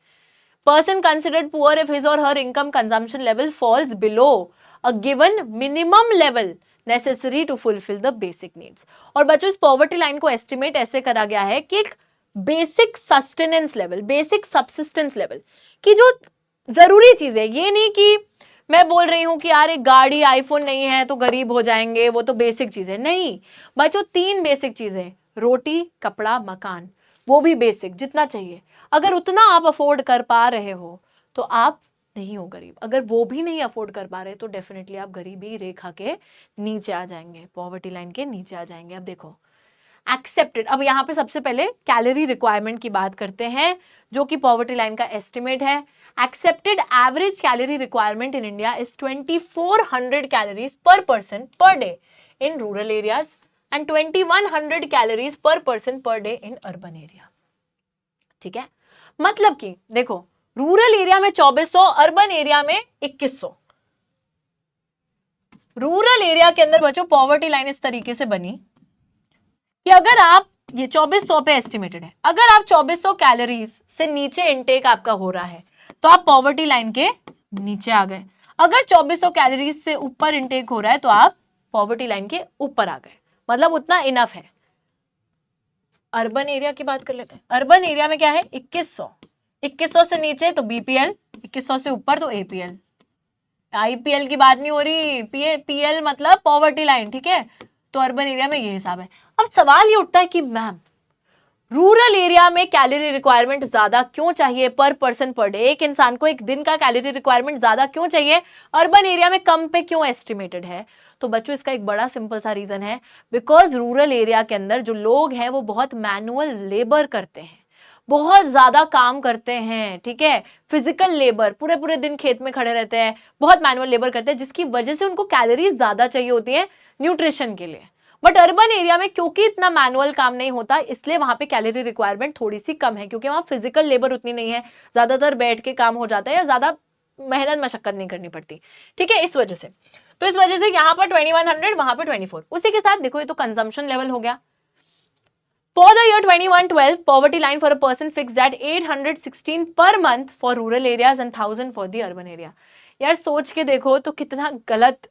Person considered poor if his or her income consumption level falls below a given minimum level necessary to fulfil the basic needs. और बच्चों इस पॉवर्टी लाइन को एस्टिमेट ऐसे करा गया है कि एक basic sustenance level, basic subsistence level की जो जरूरी चीज है, ये नहीं कि मैं बोल रही हूं कि यार एक गाड़ी आईफोन नहीं है तो गरीब हो जाएंगे, वो तो बेसिक चीज है, नहीं बच्चों, 3 बेसिक चीजें, रोटी, कपड़ा, मकान, वो भी बेसिक जितना चाहिए, अगर उतना आप अफोर्ड कर पा रहे हो तो आप नहीं हो गरीब। अगर वो भी नहीं अफोर्ड कर पा रहे तो डेफिनेटली आप गरीबी रेखा के नीचे आ जाएंगे, पॉवर्टी लाइन के नीचे आ जाएंगे। अब देखो एक्सेप्टेड, अब यहाँ पे सबसे पहले कैलोरी रिक्वायरमेंट की बात करते हैं जो कि पॉवर्टी लाइन का एस्टिमेट है। Accepted average calorie requirement in India is 2400 calories पर person per day in rural areas and 2100 calories पर person per day in urban area. ठीक है, मतलब कि देखो रूरल एरिया में 2400, अर्बन एरिया में 2100। रूरल एरिया के अंदर बच्चों पॉवर्टी लाइन इस तरीके से बनी कि अगर आप, ये 2400 पे एस्टिमेटेड है, अगर आप 2400 कैलोरीज से नीचे इनटेक आपका हो रहा है तो आप पॉवर्टी लाइन के नीचे आ गए। अगर 2400 कैलोरीज से ऊपर इनटेक हो रहा है तो आप पॉवर्टी लाइन के ऊपर आ गए, मतलब उतना इनफ है। अर्बन एरिया की बात कर लेते हैं। अर्बन एरिया में क्या है 2100, 2100 से नीचे तो बीपीएल, 2100 से ऊपर तो एपीएल। आईपीएल की बात नहीं हो रही, पीएल मतलब पॉवर्टी लाइन, ठीक है। तो अर्बन एरिया में ये हिसाब है। अब सवाल ये उठता है कि मैम रूरल एरिया में कैलोरी रिक्वायरमेंट ज्यादा क्यों चाहिए पर पर्सन पर डे, एक इंसान को एक दिन का कैलोरी रिक्वायरमेंट ज्यादा क्यों चाहिए, अर्बन एरिया में कम पे क्यों एस्टिमेटेड है? तो बच्चों इसका एक बड़ा सिंपल सा रीजन है, बिकॉज रूरल एरिया के अंदर जो लोग हैं वो बहुत मैनुअल लेबर करते हैं, बहुत ज्यादा काम करते हैं, ठीक है, फिजिकल लेबर, पूरे पूरे दिन खेत में खड़े रहते हैं, बहुत मैनुअल लेबर करते हैं, जिसकी वजह से उनको कैलोरीज ज्यादा चाहिए होती है न्यूट्रिशन के लिए। बट अर्बन एरिया में क्योंकि इतना मैनुअल काम नहीं होता, इसलिए वहां पे कैलोरी रिक्वायरमेंट थोड़ी सी कम है, क्योंकि वहां फिजिकल लेबर उतनी नहीं है, ज्यादातर बैठ के काम हो जाता है या ज्यादा मेहनत मशक्कत नहीं करनी पड़ती, ठीक है, इस वजह से। तो इस वजह से यहाँ पर 2100, वहां पर 24। उसी के साथ देखो ये तो कंजम्पशन लेवल हो गया। For the year 2112, poverty line for a person fixed at 816 per month for rural areas and 1000 for the urban area। यार सोच के देखो तो कितना गलत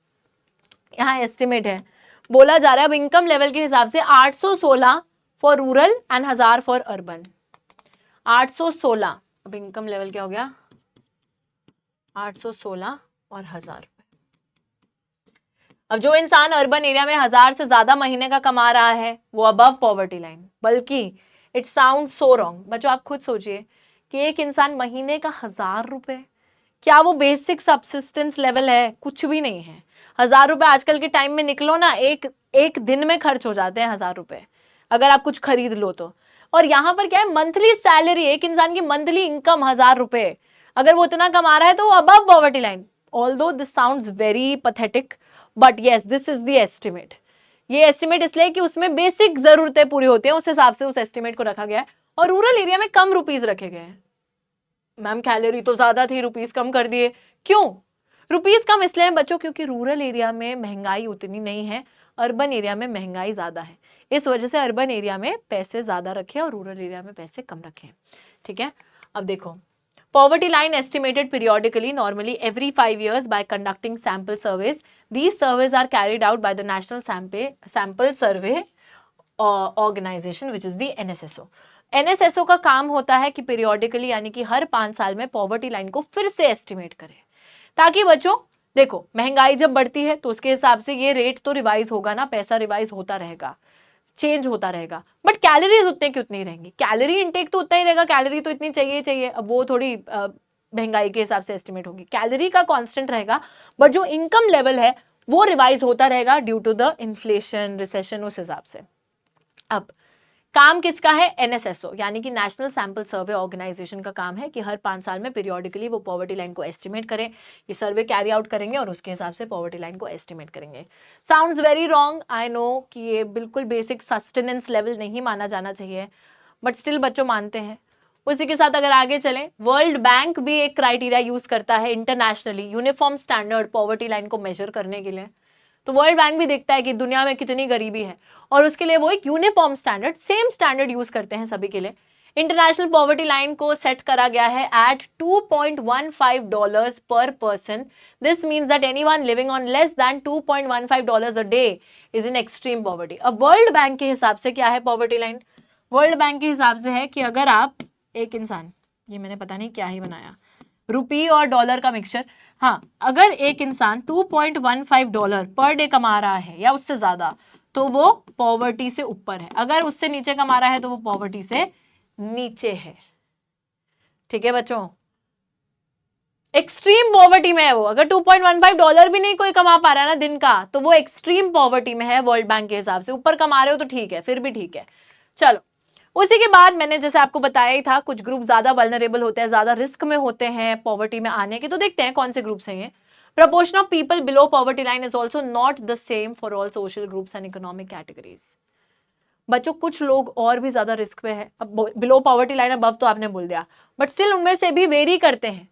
यहाँ एस्टिमेट है। बोला जा रहा है अब इनकम लेवल के हिसाब से 816 for rural and 1000 for urban. 816, अब इनकम लेवल क्या हो गया 816 और 1000। अब जो इंसान अर्बन एरिया में 1000 से ज्यादा महीने का कमा रहा है वो अबव पॉवर्टी लाइन, बल्कि इट साउंड सो रॉन्ग। बच्चों आप खुद सोचिए कि एक इंसान महीने का 1000 रुपए, क्या वो बेसिक सब्सिस्टेंस लेवल है? कुछ भी नहीं है। 1000 रुपए आजकल के टाइम में निकलो ना, एक दिन में खर्च हो जाते हैं 1000 रुपए अगर आप कुछ खरीद लो तो। और यहाँ पर क्या है, मंथली सैलरी, एक इंसान की मंथली इनकम 1000 रुपए, अगर वो इतना कमा रहा है तो वो above poverty line. Although this sounds very pathetic, but yes this is the estimate. ये एस्टिमेट इसलिए कि उसमें बेसिक जरूरतें पूरी होती हैं, उस हिसाब से उस एस्टिमेट को रखा गया है। और रूरल एरिया में कम रुपीज रखे गए हैं। मैम कैलोरी तो ज्यादा थी, रुपीज कम कर दिए, क्यों? रुपीज कम इसलिए बच्चों क्योंकि रूरल एरिया में महंगाई उतनी नहीं है, अर्बन एरिया में महंगाई ज्यादा है, इस वजह से अर्बन एरिया में पैसे ज्यादा रखे और रूरल एरिया में पैसे कम रखे, ठीक है। अब देखो poverty line estimated periodically, normally every 5 years by conducting sample surveys. These surveys are carried out by the National Sample Survey Organization, which is the NSSO. NSSO का काम होता है कि periodically यानी कि हर 5 साल में poverty line को फिर से estimate करे, ताकि बच्चों देखो महंगाई जब बढ़ती है तो उसके हिसाब से ये रेट तो रिवाइज होगा ना, पैसा रिवाइज होता रहेगा, चेंज होता रहेगा, बट कैलोरीज उतने की उतनी रहेंगी, कैलोरी इनटेक तो उतना ही रहेगा, कैलोरी तो इतनी चाहिए। अब वो थोड़ी महंगाई के हिसाब से एस्टिमेट होगी, कैलोरी का कांस्टेंट रहेगा, बट जो इनकम लेवल है वो रिवाइज होता रहेगा due to the inflation, recession, उस हिसाब से। अब काम किसका है? एनएसएसओ यानी कि नेशनल सैंपल सर्वे ऑर्गेनाइजेशन का काम है कि हर 5 साल में पीरियोडिकली वो पॉवर्टी लाइन को एस्टिमेट करें, ये सर्वे कैरी आउट करेंगे और उसके हिसाब से पॉवर्टी लाइन को एस्टिमेट करेंगे। Sounds very wrong, I know कि ये बिल्कुल बेसिक सस्टेनेंस लेवल नहीं माना जाना चाहिए, बट स्टिल बच्चों मानते हैं। उसी के साथ अगर आगे चलें, वर्ल्ड बैंक भी एक क्राइटेरिया यूज करता है internationally uniform standard poverty line को मेजर करने के लिए। तो वर्ल्ड बैंक भी देखता है कि दुनिया में कितनी गरीबी है और उसके लिए वो एक uniform standard, same standard use करते हैं सभी के लिए। इंटरनेशनल पॉवर्टी लाइन को सेट करा गया है एट $2.15 पर person. This means that anyone living on less than $2.15 a day is in extreme poverty. अब वर्ल्ड बैंक के हिसाब से क्या है पॉवर्टी लाइन? वर्ल्ड बैंक के हिसाब से है कि अगर आप एक इंसान, ये मैंने पता नहीं क्या ही बनाया, रुपी और डॉलर का मिक्सचर, हाँ, अगर एक इंसान $2.15 पर डे कमा रहा है या उससे ज्यादा तो वो पॉवर्टी से ऊपर है, अगर उससे नीचे कमा रहा है तो वो पॉवर्टी से नीचे है, ठीक है बच्चों। एक्सट्रीम पॉवर्टी में है वो। अगर $2.15 भी नहीं कोई कमा पा रहा है ना दिन का, तो वो एक्सट्रीम पॉवर्टी में है वर्ल्ड बैंक के हिसाब से। ऊपर कमा रहे हो तो ठीक है, फिर भी ठीक है। चलो, उसी के बाद मैंने जैसे आपको बताया ही था, कुछ ग्रुप ज्यादा वल्नरेबल होते हैं, ज्यादा रिस्क में होते हैं पॉवर्टी में आने के। तो देखते हैं कौन से ग्रुप्स हैं ये। Proportion of people below poverty line is also not the same for all social groups and economic categories. बच्चों, कुछ लोग और भी ज्यादा रिस्क पे है। अब बिलो पॉवर्टी लाइन अबव तो आपने बोल दिया, बट स्टिल उनमें से भी वेरी करते हैं।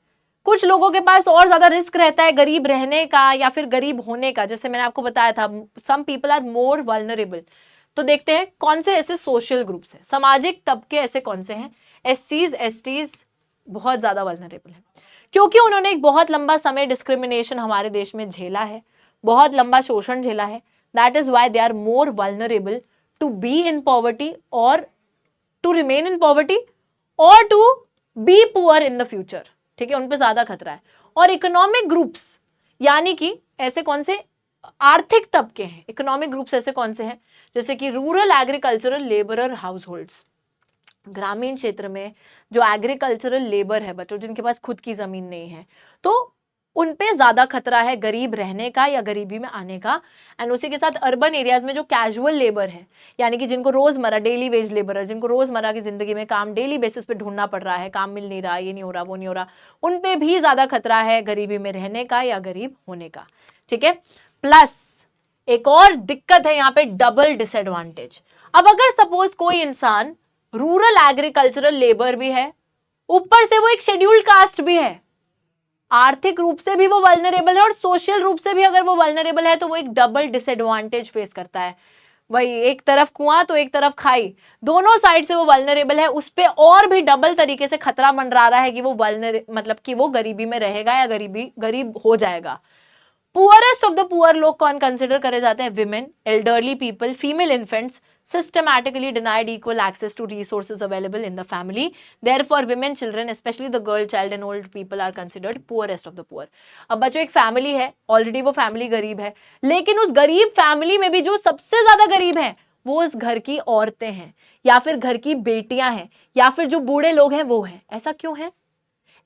कुछ लोगों के पास और ज्यादा रिस्क रहता है गरीब रहने का या फिर गरीब होने का। जैसे मैंने आपको बताया था, some people are more vulnerable. तो देखते हैं कौन से ऐसे सोशल ग्रुप्स हैं, सामाजिक तबके ऐसे कौन से हैं। एससीज, एसटीज बहुत ज्यादा वल्नरेबल है, क्योंकि उन्होंने एक बहुत लंबा समय डिस्क्रिमिनेशन हमारे देश में झेला है, बहुत लंबा शोषण झेला है। That is why they are more vulnerable to be in poverty और टू रिमेन इन पॉवर्टी और to be poor in the future. ठीक है, उन पे ज्यादा खतरा है। और इकोनॉमिक ग्रुप्स यानी कि ऐसे कौन से आर्थिक तबके हैं, इकोनॉमिक ग्रुप्स ऐसे कौन से हैं, जैसे कि rural agricultural labourer house holds. ग्रामीण क्षेत्र में जो एग्रीकल्चरल लेबर है बच्चों, जिनके पास खुद की जमीन नहीं है, तो उन पे ज्यादा खतरा है गरीब रहने का या गरीबी में आने का। एंड उसी के साथ अर्बन एरियाज में जो कैजुअल लेबर है, यानी कि जिनको रोजमर्रा डेली वेज लेबर, जिनको रोजमर्रा की जिंदगी में काम डेली बेसिस पे ढूंढना पड़ रहा है, काम मिल नहीं रहा, ये नहीं हो रहा, वो नहीं हो रहा, उन पे भी ज्यादा खतरा है गरीबी में रहने का या गरीब होने का। ठीक है, प्लस एक और दिक्कत है यहाँ पे, डबल डिसएडवांटेज। अब अगर सपोज कोई इंसान रूरल एग्रीकल्चरल लेबर भी है, ऊपर से वो एक शेड्यूल्ड कास्ट भी है, आर्थिक रूप से भी वो वल्नरेबल है और सोशल रूप से भी अगर वो वल्नरेबल है, तो वो एक डबल डिसएडवांटेज फेस करता है। वही, एक तरफ कुआं तो एक तरफ खाई, दोनों साइड से वो वल्नरेबल है। उस पे और भी डबल तरीके से खतरा मंडरा रहा है कि वो मतलब कि वो गरीबी में रहेगा या गरीब हो जाएगा। पुअरेस्ट ऑफ द पुअर लोग कौन कंसिडर करे जाते हैं? Women, elderly people, female infants, systematically denied equal access to resources available in the family. Therefore, women, children, especially the girl child and old people are considered poorest of the poor. अब बच्चों, एक फैमिली है, ऑलरेडी वो फैमिली गरीब है, लेकिन उस गरीब फैमिली में भी जो सबसे ज्यादा गरीब है वो उस घर की औरतें हैं या फिर घर की बेटियां हैं या फिर जो बूढ़े लोग हैं वो हैं। ऐसा क्यों है?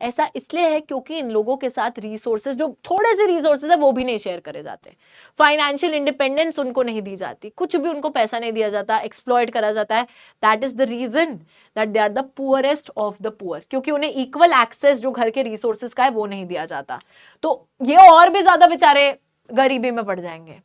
ऐसा इसलिए है क्योंकि इन लोगों के साथ रिसोर्सेज, जो थोड़े से रिसोर्सेज है वो भी नहीं शेयर करे जाते, फाइनेंशियल इंडिपेंडेंस उनको नहीं दी जाती, कुछ भी उनको पैसा नहीं दिया जाता, एक्सप्लॉइट करा जाता है। That is the reason that they are the poorest of the poor, क्योंकि उन्हें इक्वल एक्सेस जो घर के रिसोर्सेज का है वो नहीं दिया जाता, तो ये और भी ज्यादा बेचारे गरीबी में पड़ जाएंगे।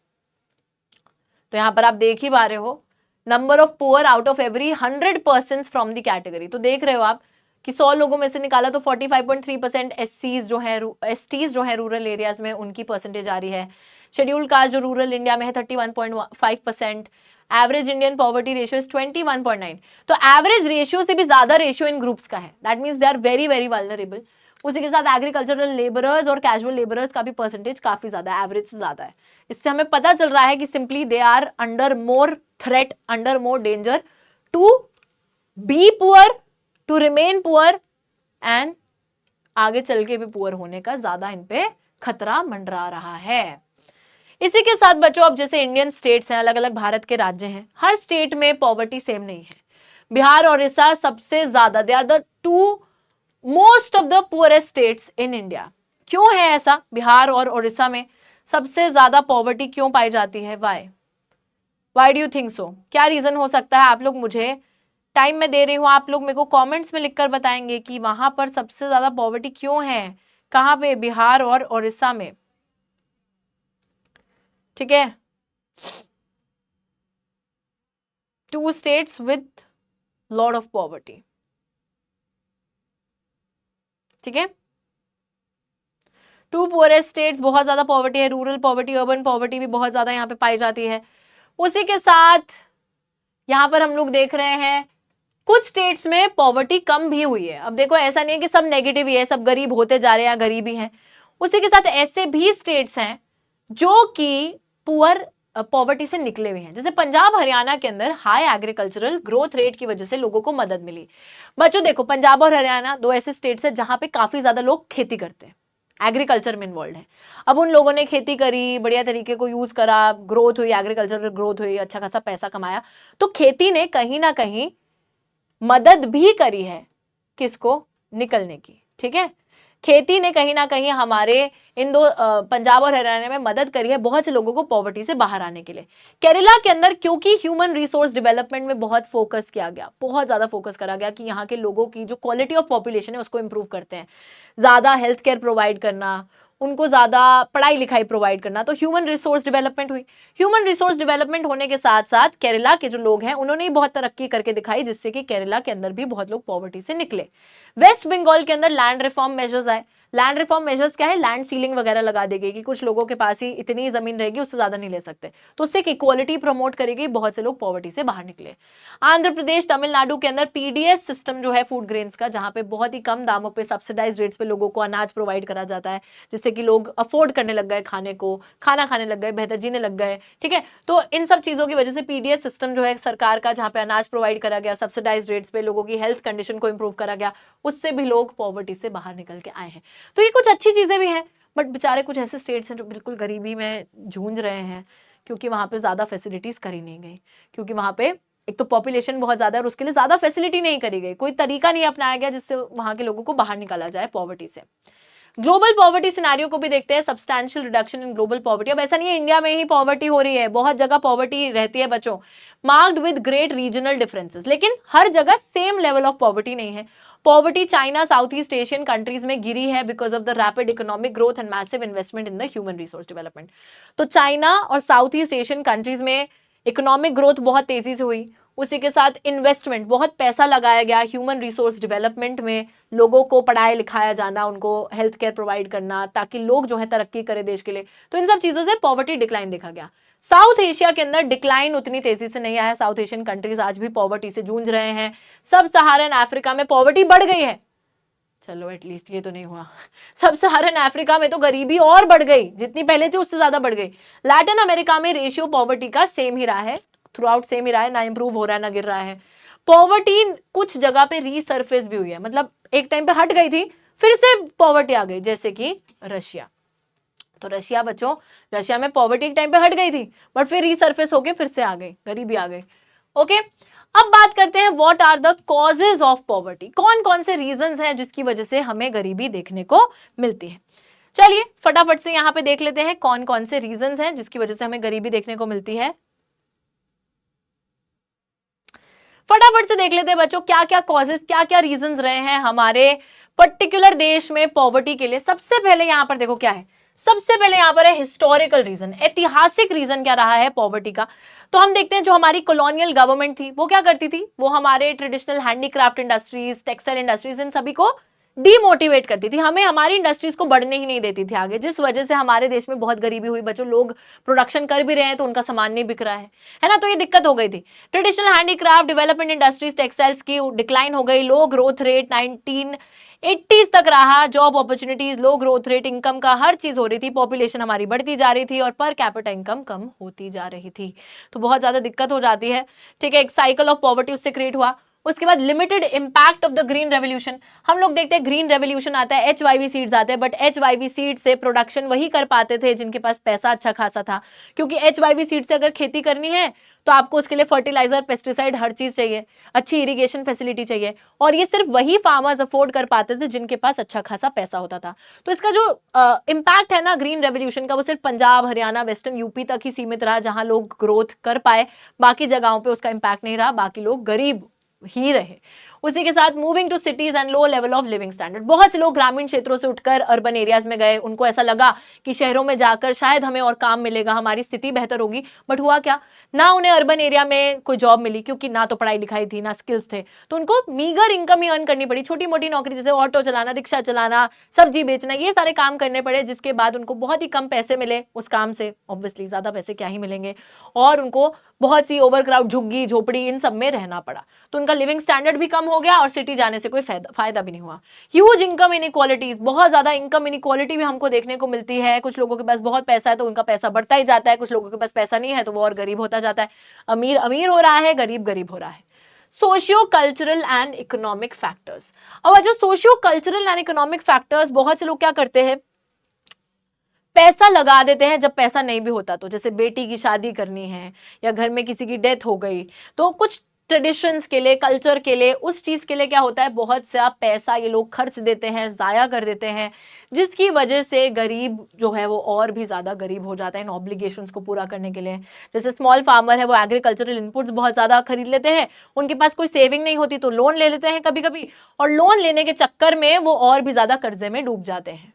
तो यहां पर आप देख ही पा रहे हो, number of poor out of every 100 person from the category. तो देख रहे हो आप कि 100 लोगों में से निकाला तो 45.3% एससीज जो है, एसटीज जो है रूरल एरियाज में, उनकी परसेंटेज आ रही है। शेड्यूल्ड कास्ट जो रूरल इंडिया में है 31.5%। Average Indian poverty ratio is 21.9। तो एवरेज रेशियो से भी ज्यादा रेशियो इन ग्रुप्स का है। That means they are very very vulnerable. उसी के साथ एग्रीकल्चरल लेबरर्स और कैजुअल लेबरर्स का भी परसेंटेज काफी ज्यादा है, एवरेज से ज्यादा है। इससे हमें पता चल रहा है कि simply they are under more threat, under more danger to be poor, to remain poor and आगे चल के भी पुअर होने का ज्यादा इन पे खतरा मंडरा रहा है। इसी के साथ बच्चों, अब जैसे इंडियन स्टेट्स हैं, अलग अलग भारत के राज्य हैं, हर स्टेट में पॉवर्टी सेम नहीं है। बिहार और उड़ीसा सबसे ज्यादा, they are the two most of the poorest states in India. क्यों है ऐसा? बिहार और उड़ीसा में सबसे ज्यादा पॉवर्टी क्यों पाई जाती है? Why do you think so? क्या रीजन हो सकता है? आप लोग मुझे टाइम में दे रही हूं, आप लोग मेरे को कमेंट्स में लिखकर बताएंगे कि वहां पर सबसे ज्यादा पॉवर्टी क्यों है, कहां पे? बिहार और उड़ीसा में। ठीक है, 2 states with lot of poverty. ठीक है, 2 पुअरेस्ट स्टेट्स, बहुत ज्यादा पॉवर्टी है, रूरल पॉवर्टी, अर्बन पॉवर्टी भी बहुत ज्यादा यहाँ पे पाई जाती है। उसी के साथ यहाँ पर हम लोग देख रहे हैं कुछ स्टेट्स में पॉवर्टी कम भी हुई है। अब देखो, ऐसा नहीं है कि सब नेगेटिव ही है, सब गरीब होते जा रहे हैं, गरीबी है। उसी के साथ ऐसे भी स्टेट्स हैं जो कि पुअर पॉवर्टी से निकले हुए हैं। जैसे पंजाब हरियाणा के अंदर हाई एग्रीकल्चरल ग्रोथ रेट की वजह से लोगों को मदद मिली। बच्चों देखो, पंजाब और हरियाणा 2 ऐसे स्टेट्स हैं जहां पे काफी ज्यादा लोग खेती करते हैं, एग्रीकल्चर में इन्वॉल्व है। अब उन लोगों ने खेती करी, बढ़िया तरीके को यूज करा, ग्रोथ हुई, एग्रीकल्चर ग्रोथ हुई, अच्छा खासा पैसा कमाया। तो खेती ने कहीं ना कहीं मदद भी करी है किसको? निकलने की। ठीक है, खेती ने कहीं ना कहीं हमारे इन दो पंजाब और हरियाणा में मदद करी है बहुत से लोगों को पॉवर्टी से बाहर आने के लिए। केरला के अंदर क्योंकि ह्यूमन रिसोर्स डेवलपमेंट में बहुत फोकस किया गया, बहुत ज्यादा फोकस करा गया कि यहाँ के लोगों की जो क्वालिटी ऑफ पॉपुलेशन है उसको इंप्रूव करते हैं, ज्यादा हेल्थ केयर प्रोवाइड करना, उनको ज्यादा पढ़ाई लिखाई प्रोवाइड करना, तो ह्यूमन रिसोर्स डेवलपमेंट हुई। ह्यूमन रिसोर्स डेवलपमेंट होने के साथ साथ केरला के जो लोग हैं उन्होंने बहुत तरक्की करके दिखाई, जिससे कि केरला के अंदर भी बहुत लोग पॉवर्टी से निकले। वेस्ट बंगाल के अंदर लैंड रिफॉर्म मेजर्स आए। लैंड रिफॉर्म मेजर्स क्या है? लैंड सीलिंग वगैरह लगा देगी कि कुछ लोगों के पास ही इतनी जमीन रहेगी, उससे ज्यादा नहीं ले सकते, तो उससे इक्वालिटी प्रमोट करेगी, बहुत से लोग पॉवर्टी से बाहर निकले। आंध्र प्रदेश, तमिलनाडु के अंदर पीडीएस सिस्टम जो है फूड ग्रेन्स का, जहां पे बहुत ही कम दामों पे सब्सिडाइज रेट्स पे लोगों को अनाज प्रोवाइड करा जाता है, जिससे कि लोग अफोर्ड करने लग गए खाने को, खाना खाने लग गए, बेहतर जीने लग गए। ठीक है, तो इन सब चीजों की वजह से पीडीएस सिस्टम जो है सरकार का, जहां पे अनाज प्रोवाइड करा गया सब्सिडाइज रेट्स पे, लोगों की हेल्थ कंडीशन को इंप्रूव करा गया, उससे भी लोग पॉवर्टी से बाहर निकल के आए हैं। तो ये कुछ अच्छी चीजें भी हैं, बट बेचारे कुछ ऐसे स्टेट्स हैं जो बिल्कुल गरीबी में जूझ रहे हैं, क्योंकि वहां पे ज्यादा फैसिलिटीज करी नहीं गई, क्योंकि वहां पे एक तो पॉपुलेशन बहुत ज्यादा है और उसके लिए ज्यादा फैसिलिटी नहीं करी गई, कोई तरीका नहीं अपनाया गया जिससे वहां के लोगों को बाहर निकाला जाए पॉवर्टी से। ग्लोबल पॉवर्टी सिनेरियो को भी देखते हैं, substantial reduction in global poverty. अब ऐसा नहीं है इंडिया में ही पॉवर्टी हो रही है, बहुत जगह पॉवर्टी रहती है बच्चों, marked with great regional differences, लेकिन हर जगह सेम लेवल ऑफ पॉवर्टी नहीं है। Poverty China, south east Asian countries में गिरी है because of the rapid economic growth and massive investment in the human resource development. तो चाइना और साउथ ईस्ट एशियन कंट्रीज में इकोनॉमिक ग्रोथ बहुत तेजी से हुई, उसी के साथ इन्वेस्टमेंट, बहुत पैसा लगाया गया ह्यूमन रिसोर्स डेवलपमेंट में, लोगों को पढ़ाया लिखाया जाना, उनको हेल्थ केयर प्रोवाइड करना, ताकि लोग जो है तरक्की करें देश के लिए। तो इन सब चीजों से पॉवर्टी डिक्लाइन देखा गया। साउथ एशिया के अंदर डिक्लाइन उतनी तेजी से नहीं आया, साउथ एशियन कंट्रीज आज भी पॉवर्टी से जूझ रहे हैं। सब सहारन अफ्रीका में पॉवर्टी बढ़ गई है, चलो एटलीस्ट ये तो नहीं हुआ। सब सहारन अफ्रीका में तो गरीबी और बढ़ गई, जितनी पहले थी उससे ज्यादा बढ़ गई। लैटिन अमेरिका में रेशियो पॉवर्टी का सेम ही रहा है, थ्रू आउट सेम ही रहा है, ना इंप्रूव हो रहा है ना गिर रहा है। पॉवर्टी कुछ जगह पे रीसर्फेस भी हुई है, मतलब एक टाइम पे हट गई थी फिर से पॉवर्टी आ गई, जैसे कि रशिया। तो रशिया बच्चों, रशिया में पॉवर्टी एक टाइम पे हट गई थी बट फिर रीसर्फेस होके फिर से आ गई, गरीबी आ गई। ओके, अब बात करते हैं what are the causes of poverty, कौन कौन से रीजंस हैं जिसकी वजह से हमें गरीबी देखने को मिलती है। चलिए फटाफट से यहां पे देख लेते हैं कौन कौन से रीजंस हैं जिसकी वजह से हमें गरीबी देखने को मिलती है। फटाफट से देख लेते हैं बच्चों क्या क्या कॉजेज, क्या क्या रीजंस रहे हैं हमारे पर्टिकुलर देश में पॉवर्टी के लिए। सबसे पहले यहां पर देखो क्या है, सबसे पहले यहां पर है हिस्टोरिकल रीजन, ऐतिहासिक रीजन क्या रहा है पॉवर्टी का। तो हम देखते हैं जो हमारी कॉलोनियल गवर्नमेंट थी वो क्या करती थी, वो हमारे traditional handicraft industries, textile industries, इन सभी को डीमोटिवेट करती थी, हमें हमारी इंडस्ट्रीज को बढ़ने ही नहीं देती थी आगे, जिस वजह से हमारे देश में बहुत गरीबी हुई बच्चों। लोग प्रोडक्शन कर भी रहे हैं तो उनका सामान नहीं बिक रहा है ना, तो ये दिक्कत हो गई थी। Traditional handicraft, development industries, textiles की डिक्लाइन हो गई, लो ग्रोथ रेट 1980s तक रहा, जॉब अपॉर्चुनिटीज, लो ग्रोथ रेट, इनकम का हर चीज हो रही थी, पॉपुलेशन हमारी बढ़ती जा रही थी और पर कैपिटा इनकम कम होती जा रही थी, तो बहुत ज्यादा दिक्कत हो जाती है। ठीक है, एक साइकिल ऑफ पॉवर्टी उससे क्रिएट हुआ। उसके बाद limited impact of the green revolution, हम लोग देखते हैं ग्रीन रेवोल्यूशन आता है, HYV सीड्स आते हैं, बट HYV सीड से प्रोडक्शन वही कर पाते थे जिनके पास पैसा अच्छा खासा था, क्योंकि HYV सीड से अगर खेती करनी है तो आपको उसके लिए फर्टिलाइजर, पेस्टिसाइड, हर चीज चाहिए, अच्छी इरिगेशन फैसिलिटी चाहिए, और ये सिर्फ वही फार्मर्स अफोर्ड कर पाते थे जिनके पास अच्छा खासा पैसा होता था। तो इसका जो इम्पैक्ट है ना ग्रीन रेवोल्यूशन का, वो सिर्फ पंजाब, हरियाणा, वेस्टर्न यूपी तक ही सीमित रहा, जहां लोग ग्रोथ कर पाए, बाकी जगहों पे उसका इम्पैक्ट नहीं रहा, बाकी लोग गरीब ही रहे। उसी के साथ moving to cities and low level of living standard, बहुत से लोग ग्रामीण क्षेत्रों से उठकर अर्बन एरियाज में गए, उनको ऐसा लगा कि शहरों में जाकर शायद हमें और काम मिलेगा, हमारी स्थिति बेहतर होगी, बट हुआ क्या, ना उन्हें अर्बन एरिया में कोई जॉब मिली, क्योंकि ना तो पढ़ाई लिखाई थी ना स्किल्स थे, तो उनको मीगर इनकम ही अर्न करनी पड़ी, छोटी मोटी नौकरी जैसे ऑटो चलाना, रिक्शा चलाना, सब्जी बेचना, ये सारे काम करने पड़े, जिसके बाद उनको बहुत ही कम पैसे मिले उस काम से, ऑब्वियसली ज्यादा पैसे क्या ही मिलेंगे, और उनको बहुत सी ओवरक्राउड, झुग्गी झोपड़ी, इन सब में रहना पड़ा, तो उनका लिविंग स्टैंडर्ड भी कम हो गया और सिटी जाने से कोई फायदा भी नहीं हुआ। ह्यूज इनकम इनइक्वालिटीज, बहुत ज्यादा इनकम इनइक्वालिटी भी हमको देखने को मिलती है, कुछ लोगों के पास बहुत पैसा है तो उनका पैसा बढ़ता ही जाता है, कुछ लोगों के पास पैसा नहीं है तो वो और गरीब होता जाता है, अमीर अमीर हो रहा है, गरीब गरीब हो रहा है। Socio cultural and economic factors, और जो socio cultural and economic factors, बहुत से लोग क्या करते हैं, पैसा लगा देते हैं जब पैसा नहीं भी होता, तो जैसे बेटी की शादी करनी है या घर में किसी की डेथ हो गई, तो कुछ ट्रेडिशंस के लिए, कल्चर के लिए, उस चीज के लिए क्या होता है, बहुत सा पैसा ये लोग खर्च देते हैं, जाया कर देते हैं, जिसकी वजह से गरीब जो है वो और भी ज्यादा गरीब हो जाता है इन ऑब्लिगेशंस को पूरा करने के लिए। जैसे स्मॉल फार्मर है, वो एग्रीकल्चरल इनपुट्स बहुत ज्यादा खरीद लेते हैं, उनके पास कोई सेविंग नहीं होती तो लोन ले लेते हैं कभी कभी, और लोन लेने के चक्कर में वो और भी ज्यादा कर्जे में डूब जाते हैं।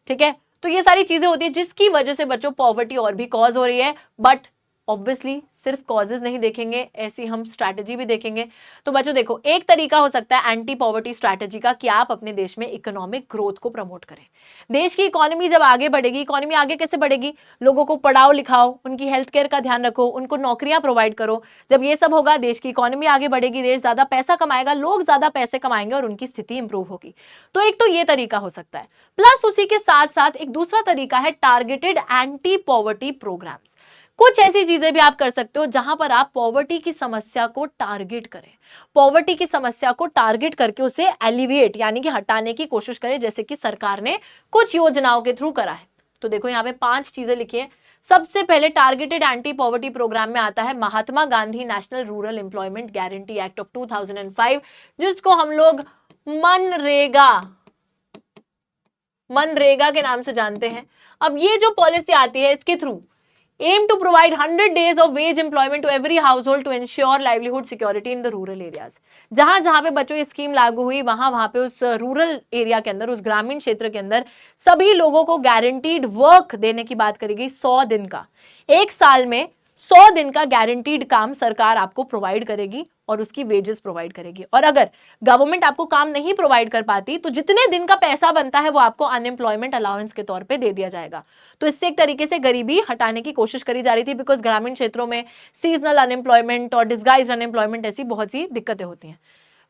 ठीक है, तो ये सारी चीजें होती है जिसकी वजह से बच्चों पॉवर्टी और भी कॉज हो रही है। बट ऑब्वियसली सिर्फ कॉजेज नहीं देखेंगे, ऐसी हम स्ट्रैटेजी भी देखेंगे। तो बच्चों देखो, एक तरीका हो सकता है एंटी पॉवर्टी स्ट्रैटेजी का कि आप अपने देश में इकोनॉमिक ग्रोथ को प्रमोट करें। देश की इकोनॉमी जब आगे बढ़ेगी, इकोनॉमी आगे कैसे बढ़ेगी, लोगों को पढ़ाओ लिखाओ, उनकी हेल्थ केयर का ध्यान रखो, उनको नौकरियां प्रोवाइड करो। जब ये सब होगा, देश की इकोनॉमी आगे बढ़ेगी, देश ज्यादा पैसा कमाएगा, लोग ज्यादा पैसे कमाएंगे और उनकी स्थिति इंप्रूव होगी। तो एक तो ये तरीका हो सकता है, प्लस उसी के साथ साथ एक दूसरा तरीका है टारगेटेड एंटी पॉवर्टी प्रोग्राम्स। कुछ ऐसी चीजें भी आप कर सकते हो जहां पर आप पॉवर्टी की समस्या को टारगेट करें, पॉवर्टी की समस्या को टारगेट करके उसे एलिविएट यानी कि हटाने की कोशिश करें, जैसे कि सरकार ने कुछ योजनाओं के थ्रू करा है। तो देखो यहाँ पे 5 चीजें लिखी है। सबसे पहले टारगेटेड एंटी पॉवर्टी प्रोग्राम में आता है Mahatma Gandhi National Rural Employment Guarantee Act of 2005, जिसको हम लोग मनरेगा के नाम से जानते हैं। अब ये जो पॉलिसी आती है, इसके through aim to provide 100 days of wage employment to every household to ensure livelihood security in the rural areas। जहां पे बच्चों ये स्कीम लागू हुई, वहां पे उस रूरल एरिया के अंदर, उस ग्रामीण क्षेत्र के अंदर सभी लोगों को गारंटीड वर्क देने की बात करी गई। 100 दिन का, एक साल में 100 दिन का गारंटीड काम सरकार आपको प्रोवाइड करेगी और उसकी वेजेस प्रोवाइड करेगी। और अगर गवर्नमेंट आपको काम नहीं प्रोवाइड कर पाती तो जितने दिन का पैसा बनता है वो आपको अनएम्प्लॉयमेंट अलाउंस के तौर पे दे दिया जाएगा। तो इससे एक तरीके से गरीबी हटाने की कोशिश करी जा रही थी, बिकॉज ग्रामीण क्षेत्रों में सीजनल अनएम्प्लॉयमेंट और डिस्गाइज्ड अनएम्प्लॉयमेंट ऐसी बहुत सी दिक्कतें होती हैं।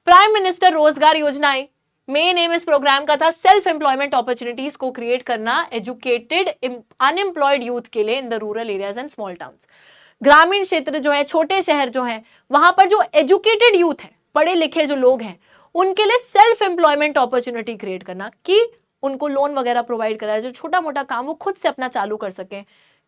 प्राइम मिनिस्टर रोजगार योजना आई, मेन एम इस प्रोग्राम का था सेल्फ एम्प्लॉयमेंट अपॉर्चुनिटीज को क्रिएट करना एजुकेटेड अनएम्प्लॉयड यूथ के लिए in the rural areas and small towns. ग्रामीण क्षेत्र जो है, छोटे शहर जो है, वहां पर जो एजुकेटेड यूथ है, पढ़े लिखे जो लोग हैं, उनके लिए सेल्फ एम्प्लॉयमेंट अपॉर्चुनिटी क्रिएट करना, कि उनको लोन वगैरह प्रोवाइड करा है, जो छोटा मोटा काम वो खुद से अपना चालू कर सके,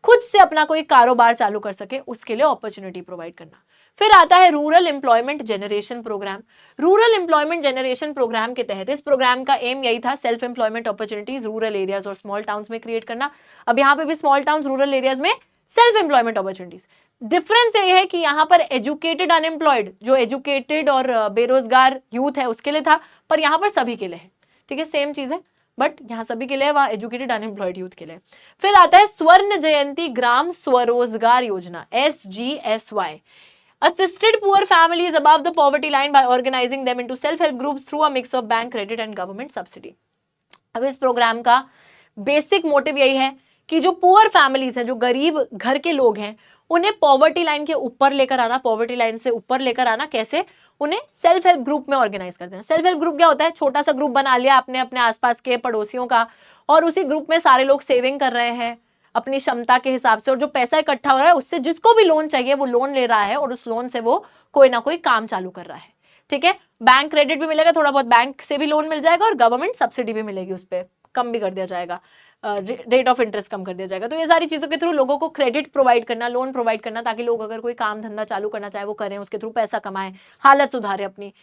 खुद से अपना कोई कारोबार चालू कर सके, उसके लिए अपॉर्चुनिटी प्रोवाइड करना। फिर आता है rural employment generation programme. Rural employment generation programme के तहत, इस प्रोग्राम का एम यही था self employment opportunities rural areas और स्मॉल टाउन्स में क्रिएट करना। अब यहाँ पे भी स्मॉल टाउन्स, रूरल एरियाज में सेल्फ एम्प्लॉयमेंट अपॉर्चुनिटीज। डिफरेंस ये है कि यहाँ पर एजुकेटेड अनएम्प्लॉयड, जो एजुकेटेड और बेरोजगार यूथ है उसके लिए था, पर यहाँ पर सभी के लिए है। ठीक है, सेम चीज है, बट यहाँ सभी के लिए, वहां एजुकेटेड अनएम्प्लॉयड यूथ के लिए। फिर आता है स्वर्ण जयंती ग्राम स्वरोजगार योजना, SGSY, assisted poor families above the poverty line by organizing them into self-help groups through a mix of bank credit and government subsidy। अब इस प्रोग्राम का बेसिक मोटिव यही है कि जो पुअर फैमिलीज हैं, जो गरीब घर के लोग हैं, उन्हें पॉवर्टी लाइन के ऊपर लेकर आना, पॉवर्टी लाइन से ऊपर लेकर आना कैसे, उन्हें सेल्फ हेल्प ग्रुप में ऑर्गेनाइज कर देना। सेल्फ हेल्प ग्रुप क्या होता है, छोटा सा ग्रुप बना लिया आपने अपने आसपास के पड़ोसियों का, और उसी ग्रुप में सारे लोग सेविंग कर रहे हैं अपनी क्षमता के हिसाब से, और जो पैसा इकट्ठा हो रहा है उससे जिसको भी लोन चाहिए वो लोन ले रहा है, और उस लोन से वो कोई ना कोई काम चालू कर रहा है। ठीक है, बैंक क्रेडिट भी मिलेगा, थोड़ा बहुत बैंक से भी लोन मिल जाएगा, और गवर्नमेंट सब्सिडी भी मिलेगी, उस पर कम भी कर दिया जाएगा, रेट ऑफ इंटरेस्ट कम कर दिया जाएगा। तो ये सारी चीजों के थ्रू लोगों को क्रेडिट प्रोवाइड करना, लोन प्रोवाइड करना, ताकि लोग अगर कोई काम धंधा चालू करना चाहे वो करें, उसके थ्रू पैसा कमाएं, हालत सुधारे अपनी।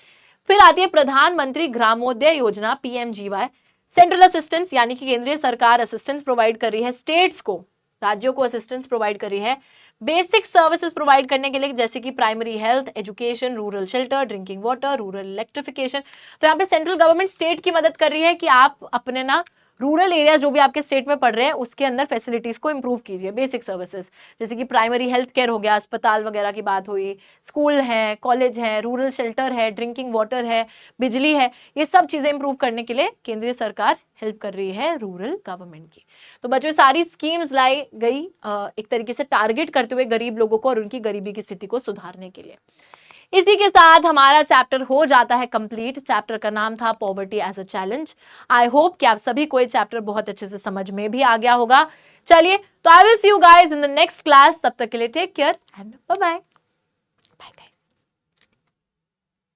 फिर आती है प्रधानमंत्री ग्रामोदय योजना, PMGY, सेंट्रल असिस्टेंस, यानी कि केंद्रीय सरकार असिस्टेंस प्रोवाइड कर रही है स्टेट्स को, राज्यों को असिस्टेंस प्रोवाइड कर रही है बेसिक सर्विसेज प्रोवाइड करने के लिए, जैसे कि primary health, education, rural shelter, drinking water, rural electrification. तो यहाँ पे सेंट्रल गवर्नमेंट स्टेट की मदद कर रही है कि आप अपने ना रूरल एरिया जो भी आपके स्टेट में पड़ रहे हैं उसके अंदर फैसिलिटीज को इंप्रूव कीजिए, बेसिक सर्विसेज, जैसे कि प्राइमरी हेल्थ केयर हो गया, अस्पताल वगैरह की बात हुई, स्कूल है, कॉलेज है, रूरल शेल्टर है, ड्रिंकिंग वाटर है, बिजली है, ये सब चीजें इंप्रूव करने के लिए केंद्रीय सरकार हेल्प कर रही है रूरल गवर्नमेंट की। तो बच्चों सारी स्कीम्स लाई गई एक तरीके से टारगेट करते हुए गरीब लोगों को और उनकी गरीबी की स्थिति को सुधारने के लिए। इसी के साथ हमारा चैप्टर हो जाता है कंप्लीट। चैप्टर का नाम था poverty as a challenge. I hope कि आप सभी को ये चैप्टर बहुत अच्छे से समझ में भी आ गया होगा। चलिए, तो I will see you guys in the next class. तब तक के लिए take care and bye bye.